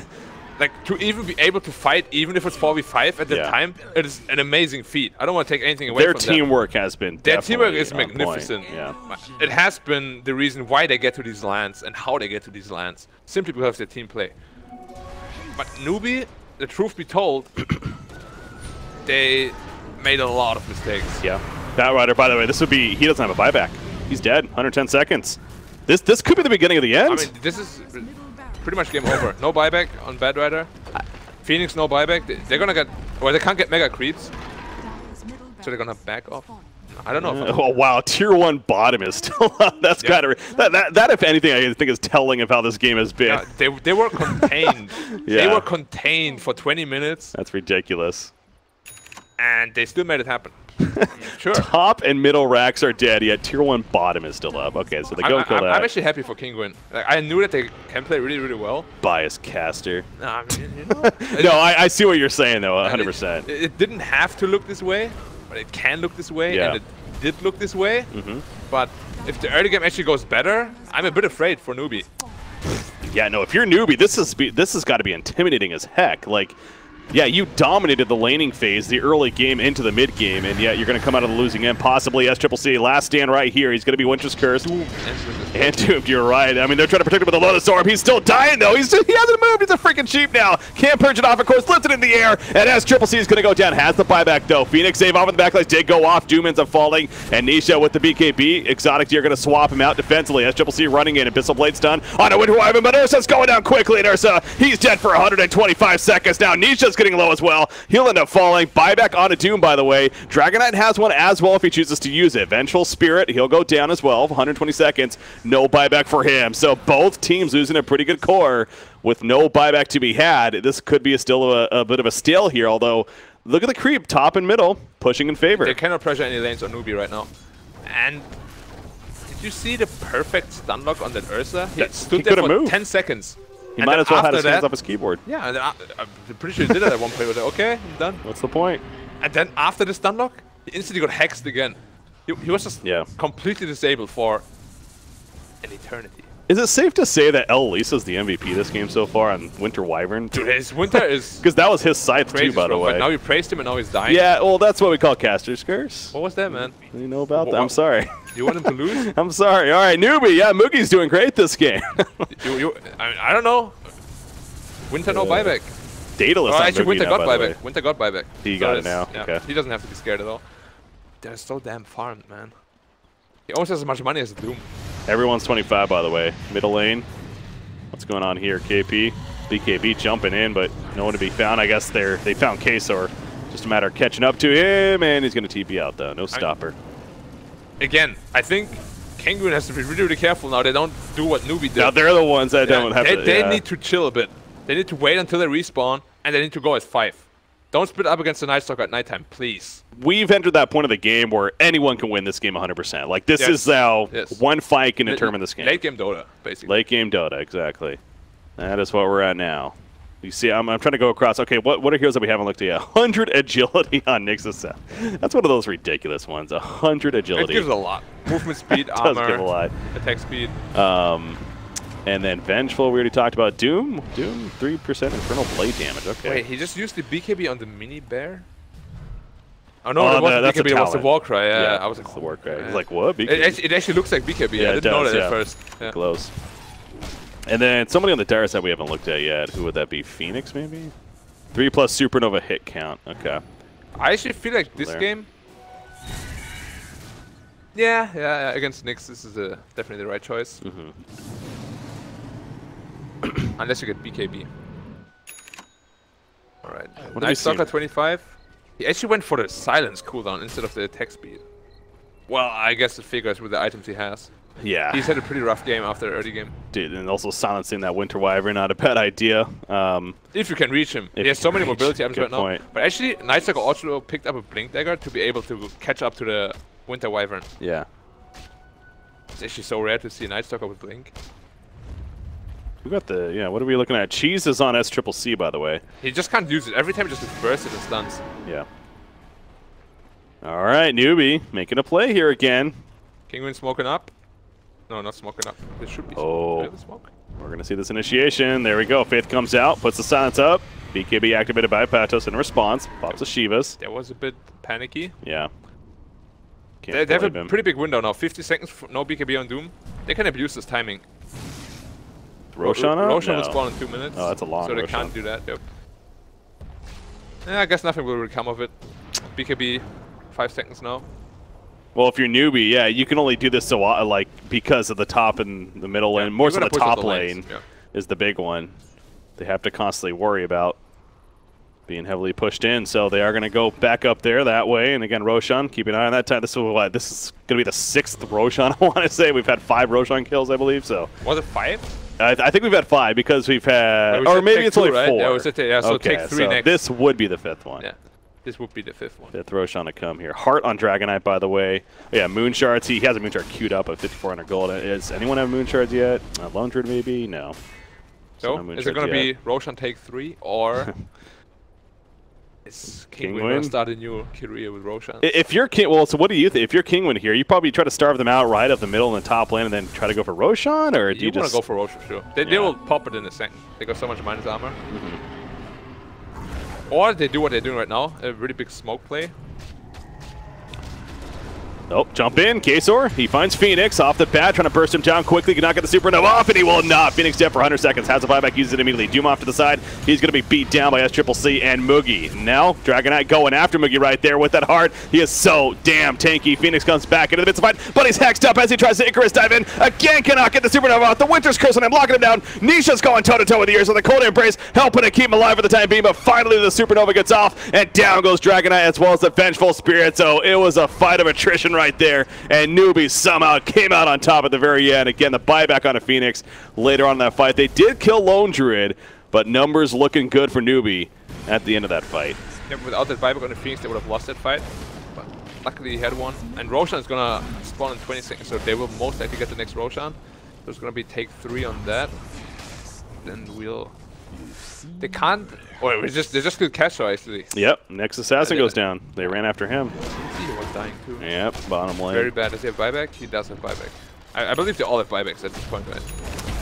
Like, to even be able to fight, even if it's 4v5 at the time, it is an amazing feat. I don't want to take anything away from them. Their teamwork has been Their teamwork is magnificent. Yeah. It has been the reason why they get to these lands and how they get to these lands, simply because of their team play. But Newbee, the truth be told, they made a lot of mistakes. Yeah. Batrider, by the way, he doesn't have a buyback. He's dead. 110 seconds. This could be the beginning of the end. I mean, this is pretty much game over. No buyback on Batrider. Phoenix, no buyback. They're gonna get, well, they can't get mega creeps, so they're gonna back off. I don't know. Oh wow, tier 1 bottom is still up. That's gotta that if anything I think is telling of how this game has been. They were contained. They were contained for 20 minutes. That's ridiculous. And they still made it happen. Sure. Top and middle racks are dead, yet tier 1 bottom is still up. Okay, so they go kill that. I'm actually happy for Kinguin. Like, I knew that they can play really, really well. Bias caster. No, I mean, you know. No, I see what you're saying, though, 100%. It didn't have to look this way, but it can look this way, and it did look this way. But if the early game actually goes better, I'm a bit afraid for Newbee. Yeah, no, if you're Newbee, this has got to be intimidating as heck. Like, yeah, you dominated the laning phase, the early game into the mid game, and yet you're going to come out of the losing end, possibly SCCC. Last stand right here. He's going to be Winter's Cursed. And doomed, you're right. I mean, they're trying to protect him with a Lotus Orb. He's still dying, though. He hasn't moved. He's a freaking sheep now. Can't purge it off, of course. Lifts it in the air, and SCCC is going to go down. Has the buyback, though. Phoenix save off in the backline. Did go off. Doom ends up falling, and Nisha with the BKB. Exotic Deer going to swap him out defensively. SCCC running in. Abyssal Blade stun on a Winter Wyvern, but Ursa's going down quickly, and Ursa, he's dead for 125 seconds now. Nisha's getting low as well. He'll end up falling. Buyback on a Doom, by the way. Dragon Knight has one as well if he chooses to use it. Vengeful Spirit, he'll go down as well. 120 seconds. No buyback for him. So both teams losing a pretty good core with no buyback to be had. This could be still a bit of a steal here, although look at the creep, top and middle, pushing in favor. They cannot pressure any lanes on Newbee right now. And Did you see the perfect stun lock on that Ursa? He He stood there for moved. 10 seconds. He might as well have his hands off his keyboard. Yeah, and then I'm pretty sure he did it at one point. He was like, okay, I'm done. What's the point? And then after the stun lock, he instantly got hexed again. He was just completely disabled for an eternity. Is it safe to say that El Lisa's the MVP this game so far on Winter Wyvern? Dude, his Winter is... Because that was his scythe too, by the way. But now you praised him and now he's dying. Yeah, well, that's what we call caster's curse. What was that, man? You know about that? I'm sorry. You want him to lose? I'm sorry. All right, Newbee. Yeah, Moogie's doing great this game. I don't know. Winter no buyback. Daedalus on actually, Moogie Winter now, got by the way. buyback. Winter got buyback. He got it now. Yeah, okay. He doesn't have to be scared at all. They're so damn farmed, man. He almost has as much money as Doom. Everyone's 25, by the way. Middle lane. What's going on here? KP, BKB jumping in, but no one to be found. I guess they found Kesor. Just a matter of catching up to him, and he's going to TP out though. No stopper. Again, I think Kinguin has to be really, really careful now. They don't do what Newbee did. Now they're the ones that don't have to. They need to chill a bit. They need to wait until they respawn, and they need to go as 5. Don't split up against the Night Stalker at nighttime, please. We've entered that point of the game where anyone can win this game 100%. Like, this is how one fight can determine this game. Late game Dota, basically. Late game Dota, exactly. That is what we're at now. You see, I'm trying to go across. Okay, what are heroes that we haven't looked at yet? 100 agility on Nix's. That's one of those ridiculous ones. 100 agility. It gives a lot. Movement speed, does armor, give a lot. attack speed. And then Vengeful, we already talked about. Doom, 3% Infernal Blade damage. Okay. Wait, he just used the BKB on the mini bear? Oh no, it wasn't BKB, it was the Warcry. Yeah, I was like, the Warcry. I was like, what? BKB? It actually looks like BKB. Yeah, I didn't know that at first. Yeah. Glows. And then somebody on the dire side we haven't looked at yet. Who would that be? Phoenix, maybe? 3+ Supernova hit count. Okay. I actually feel like this game... Yeah, against Nyx, this is definitely the right choice. Unless you get BKB. Alright. Night Stalker 25. He actually went for the silence cooldown instead of the attack speed. Well, I guess it figures with the items he has. Yeah. He's had a pretty rough game after the early game. Dude, and also silencing that Winter Wyvern, not a bad idea. If you can reach him. He has so many mobility items right now. But actually, Night Stalker also picked up a Blink Dagger to be able to catch up to the Winter Wyvern. Yeah. It's actually so rare to see a Night Stalker with Blink. We got the, what are we looking at? Cheese is on SCCC, by the way. He just can't use it. Every time he just bursts it and stuns. Yeah. All right, Newbee making a play here again. Kinguin smoking up. No, not smoking up. This should be smoke. We're going to see this initiation. There we go. Faith comes out, puts the silence up. BKB activated by Patos in response. Pops the Shivas. That was a bit panicky. Yeah. They have a pretty big window now. 50 seconds, no BKB on Doom. They can abuse this timing. Roshan up? Roshan will spawn in 2 minutes. Oh, that's a long So they Roshan. can't do that. Yep. Yeah, I guess nothing will really come of it. BKB, 5 seconds now. Well, if you're Newbee, yeah, you can only do this so like because of the top and the middle lane. More so the top lane is the big one. They have to constantly worry about being heavily pushed in, so they are going to go back up there that way. And again, Roshan, keep an eye on that time. This is going to be the 6th Roshan, I want to say. We've had 5 Roshan kills, I believe. So was it 5? I think we've had 5 because we've had, or maybe it's only 4. Right? Yeah, so okay, take 3 next. This would be the 5th one. Yeah, this would be the 5th one. 5th Roshan to come here. Heart on Dragonite, by the way. Yeah, Moon Shards. He has a Moon Shard queued up at 5,400 gold. Does anyone have Moon Shards yet? Lone Druid maybe? No. So, is it going to be Roshan take 3 or... Is Kinguin going to start a new career with Roshan? If you're so what do you think? If you're Kinguin here, you probably try to starve them out right up the middle and the top lane and then try to go for Roshan, or do you just... want to go for Roshan, sure. They will pop it in a second. They got so much minus armor. Or they do what they're doing right now, a really big smoke play. Nope, jump in, Kesor. He finds Phoenix off the bat, trying to burst him down quickly. Cannot get the supernova off, and he will not. Phoenix dead for 100 seconds. Has a buyback, uses it immediately. Doom off to the side. He's going to be beat down by SCCC and Moogie. Now, Dragonite going after Moogie right there with that heart. He is so damn tanky. Phoenix comes back into the midst of the fight, but he's hexed up as he tries to Icarus dive in. Again, cannot get the supernova off. The Winter's Curse on him, locking him down. Nisha's going toe-to-toe with the ears with a cold embrace, helping to keep him alive for the time being, but finally the supernova gets off, and down goes Dragonite as well as the Vengeful Spirit. So it was a fight of attrition right there. And Newbee somehow came out on top at the very end. Again, the buyback on a Phoenix later on in that fight. They did kill Lone Druid, but numbers looking good for Newbee at the end of that fight. Yeah, without that buyback on the Phoenix, they would have lost that fight. But luckily he had one. And Roshan is gonna spawn in 20 seconds, so they will most likely get the next Roshan. So it's gonna be take 3 on that. Then we'll... They can't... Or they just could catch her, actually. Yep, next assassin goes down. They ran after him. He was dying too. Yep, bottom lane. Very bad. Does he have buyback? He does have buyback. I believe they all have buybacks at this point, right?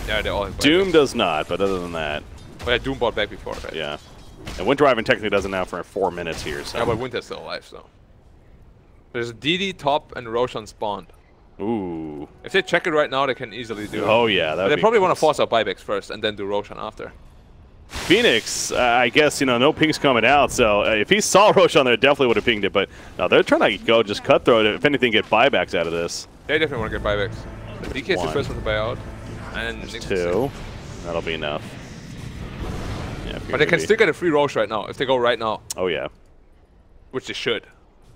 Yeah, they all have buybacks. Doom does not, but other than that... Oh yeah, Doom bought back before, right? Yeah. And Winter Wyvern technically doesn't now for 4 minutes here, so... Yeah, but Winter's still alive, so... There's DD top and Roshan spawned. Ooh. If they check it right now, they can easily do it. Oh yeah, that. They probably want to force out buybacks first and then do Roshan after. Phoenix, I guess, you know, no pings coming out, so if he saw Roshan there, definitely would have pinged it, but no, they're trying to go just cutthroat, if anything, get buybacks out of this. They definitely want to get buybacks. The DK is the first one to buy out. And 2. That'll be enough. Yeah, but they can still get a free Rosh right now, if they go right now. Oh yeah. Which they should.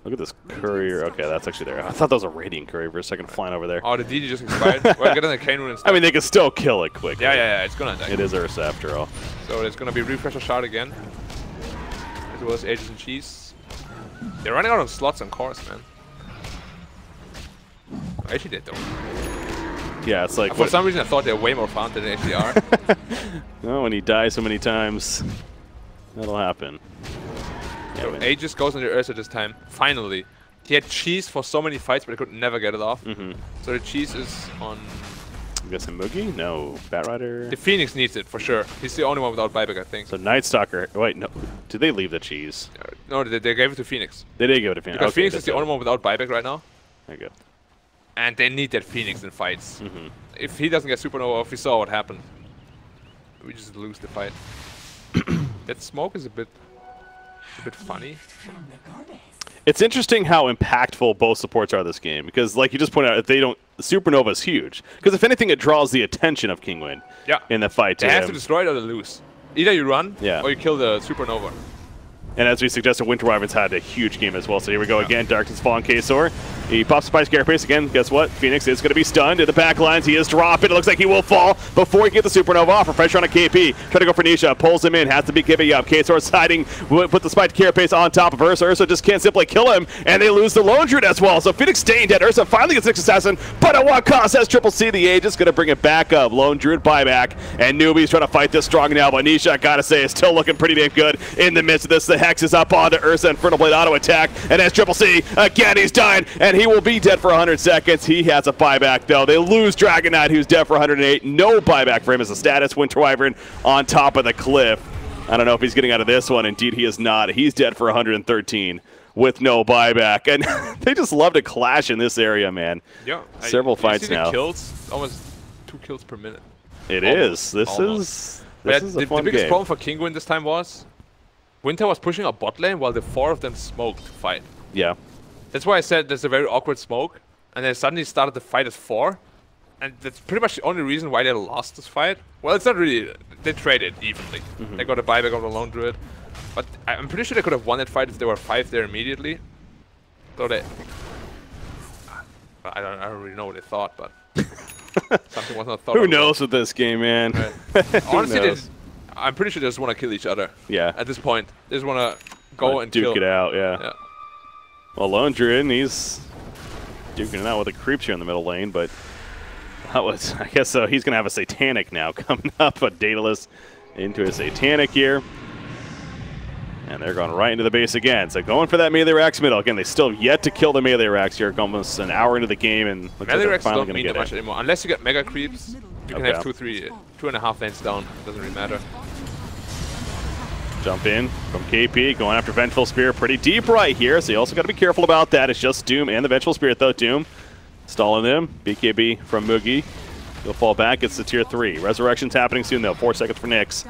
Look at this courier. Okay, that's actually there. I thought that was a Radiant courier for a second flying over there. Oh, the DD just expired? Well, get on the Kinguin instead. I mean, they can still kill it quickly. Yeah, it's gonna die. It is Ursa after all. So there's gonna be refresher shot again. As well as Ages and Cheese. They're running out of slots and cores, man. Actually, they don't. Yeah, it's like... For some reason, I thought they were way more fun than they actually are. No, when he dies so many times, that'll happen. Yeah, so Aegis goes into Ursa this time. Finally. He had Cheese for so many fights, but he could never get it off. So the Cheese is on... I'm guessing Moogie? No. Batrider? The Phoenix needs it, for sure. He's the only one without buyback, I think. So Night Stalker... Wait, no. Did they leave the Cheese? No, they gave it to Phoenix. They did give it to Phoenix. Because Phoenix is the only one without buyback right now. There you go. And they need that Phoenix in fights. If he doesn't get Supernova, if we saw what happened, we just lose the fight. That smoke is a bit funny. It's interesting how impactful both supports are this game, because like you just pointed out, if they don't, Supernova is huge. Because if anything, it draws the attention of Kinguin in the fight. They have to destroy it or they lose. Either you run or you kill the Supernova. And as we suggested, Winter Wyvern's had a huge game as well. So here we go again. Darkness falling Kasor. He pops Spice Carapace again. Guess what? Phoenix is going to be stunned in the back lines. He is dropping. It looks like he will fall before he can get the Supernova off. A pressure on a KP. Try to go for Nisha. Pulls him in. Has to be giving up. Kasor siding. Put the Spice Carapace on top of Ursa. Ursa just can't simply kill him. And they lose the Lone Druid as well. So Phoenix staying dead. Ursa finally gets 6 Assassin. But at what cost? Has Triple C the Aegis. Going to bring it back up. Lone Druid buyback. And Newbee's trying to fight this strong now. But Nisha, I got to say, is still looking pretty damn good in the midst of this. The Hex is up onto Ursa. Infernal Blade auto attack. And as Triple C, again, he's dying. And he will be dead for 100 seconds. He has a buyback, though. They lose Dragon Knight, who's dead for 108. No buyback for him as a status. Winter Wyvern on top of the cliff. I don't know if he's getting out of this one. Indeed, he is not. He's dead for 113 with no buyback. And they just love to clash in this area, man. Yeah. Several fights now. Kills, almost 2 kills per minute. It is. This is a fun game. The biggest problem for Kinguin this time was Winter was pushing a bot lane while the 4 of them smoked to fight. Yeah. That's why I said there's a very awkward smoke. And then suddenly started the fight as 4. And that's pretty much the only reason why they lost this fight. Well, it's not really. They traded evenly. They got a buyback of the Lone Druid. But I'm pretty sure they could have won that fight if there were 5 there immediately. So they... I don't really know what they thought, but... something was not thought Who knows with this game, man? Right. Honestly, I'm pretty sure they just want to kill each other. Yeah. At this point. They just want to go and duke kill. It out, yeah. Well, Lone Druid, he's duking it out with the creeps here in the middle lane, but that was, I guess so. He's going to have a Satanic now coming up, a Daedalus into a Satanic here. And they're going right into the base again. So going for that melee Rax middle. Again, they still have yet to kill the melee Rax here. Almost an hour into the game, and looks melee like Rax finally don't going to mean get that much anymore. Unless you get mega creeps, you can have 2.5 lanes down. Doesn't really matter. Jump in from KP, going after Vengeful Spear pretty deep right here, so you also got to be careful about that. It's just Doom and the Vengeful Spirit, though. Doom stalling them. BKB from Moogie. He'll fall back. It's the tier 3. Resurrection's happening soon, though. 4 seconds for Nyx.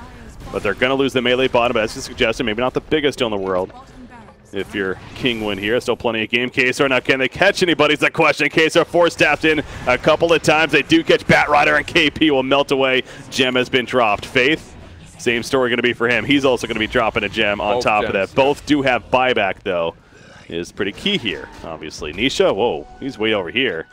But they're going to lose the melee bottom, but as you suggested, maybe not the biggest deal in the world. If you're Kinguin here, still plenty of game. Kasor, now can they catch anybody? Is the question. Kasor force-tapped in a couple of times. They do catch Batrider, and KP will melt away. Gem has been dropped. Faith, same story going to be for him. He's also going to be dropping a gem on top of that. Both do have buyback, though. Is pretty key here, obviously. Nisha, whoa, he's way over here.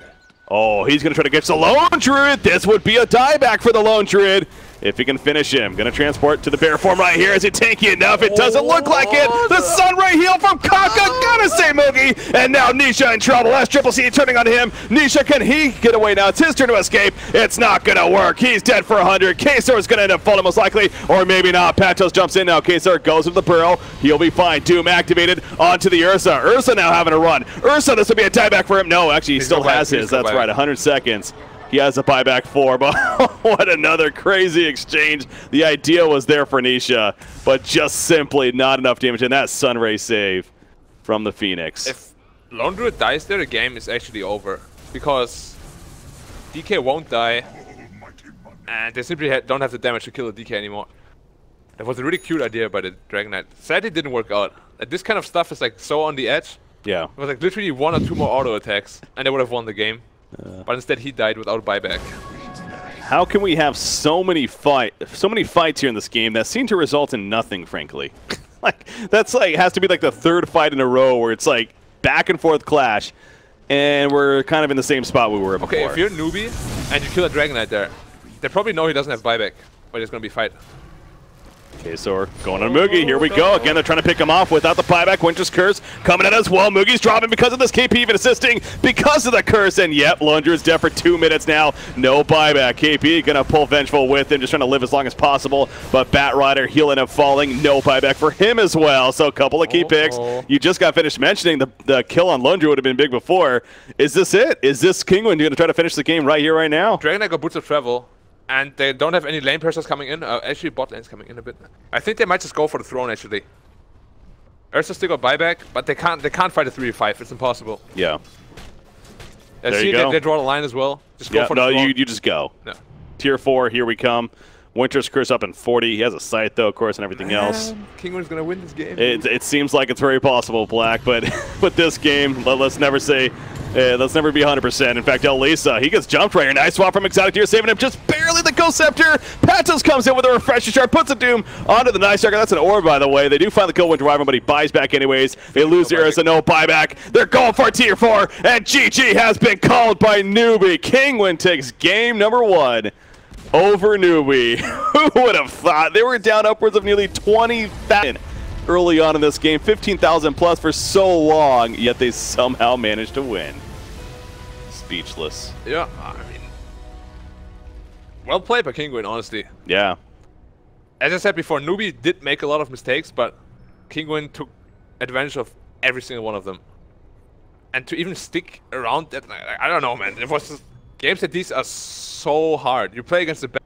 Oh, he's going to try to catch the Lone Druid. This would be a dieback for the Lone Druid. If he can finish him, gonna transport to the bear form right here. Is it tanky enough? It doesn't look like it. The Sunray heal from Kaka, gonna say Moogie, and now Nisha in trouble. That's Triple C turning on him. Nisha, can he get away now? It's his turn to escape. It's not gonna work. He's dead for 100. Kesar is gonna end up falling most likely, or maybe not. Patos jumps in now. Kesar goes with the burrow. He'll be fine. Doom activated onto the Ursa. Ursa now having a run. Ursa, this will be a tieback for him. No, actually, he still has his. That's right, 100 seconds. He has a buyback 4, but what another crazy exchange. The idea was there for Nisha, but just simply not enough damage, and that Sunray save from the Phoenix. If Lone Druid dies there, the game is actually over, because DK won't die, and they simply don't have the damage to kill the DK anymore. That was a really cute idea by the Dragon Knight. Sadly, it didn't work out. This kind of stuff is like so on the edge. Yeah. It was like literally 1 or 2 more auto attacks, and they would have won the game. But instead, he died without buyback. How can we have so many fights here in this game that seem to result in nothing, frankly? That's has to be like the 3rd fight in a row where it's like back and forth clash, and we're kind of in the same spot we were before. Okay, if you're Newbee and you kill a Dragon Knight there, they probably know he doesn't have buyback, but it's gonna be fight. Kesar going on Moogie. Here we go. Again, they're trying to pick him off without the buyback. Winter's Curse coming in as well. Moogie's dropping because of this. KP even assisting because of the curse. And yep, Lundra is dead for 2 minutes now. No buyback. KP going to pull Vengeful with him, just trying to live as long as possible. But Bat Rider, he'll end up falling. No buyback for him as well. So a couple of key picks. You just got finished mentioning the kill on Lundra would have been big before. Is this it? Is this Kinguin going to try to finish the game right here, right now? Dragon Knight got Boots of Travel. And they don't have any lane pressures coming in. Actually, bot lane's coming in a bit. I think they might just go for the throne, actually. Ursa still got buyback, but they can't fight a 3v5. It's impossible. Yeah. There you go. They draw the line as well. Just go for the throne. You just go. No. Tier 4, here we come. Winter's Curse up in 40. He has a sight, though, of course, and everything else. Kinguin's going to win this game. It seems like it's very possible, Black, but with this game, let's never say... let's never be 100%. In fact, Elisa, he gets jumped right here. Nice swap from Exotic Tier, saving him just barely the Ghost Scepter. Patos comes in with a Refresher Shard, puts a Doom onto the Night Stalker. That's an orb, by the way. They do finally kill Winter Wyvern, but he buys back anyways. They lose the Ursa, no buyback. They're going for Tier 4, and GG has been called by Newbee. Kinguin takes game number 1 over Newbee. Who would have thought? They were down upwards of nearly 20,000 early on in this game, 15,000 plus for so long, yet they somehow managed to win. Speechless. Yeah, I mean, well played by Kinguin, honestly. Yeah. As I said before, Newbee did make a lot of mistakes, but Kinguin took advantage of every single one of them. And to even stick around that, I don't know, man. It was just, games like these are so hard. You play against the best.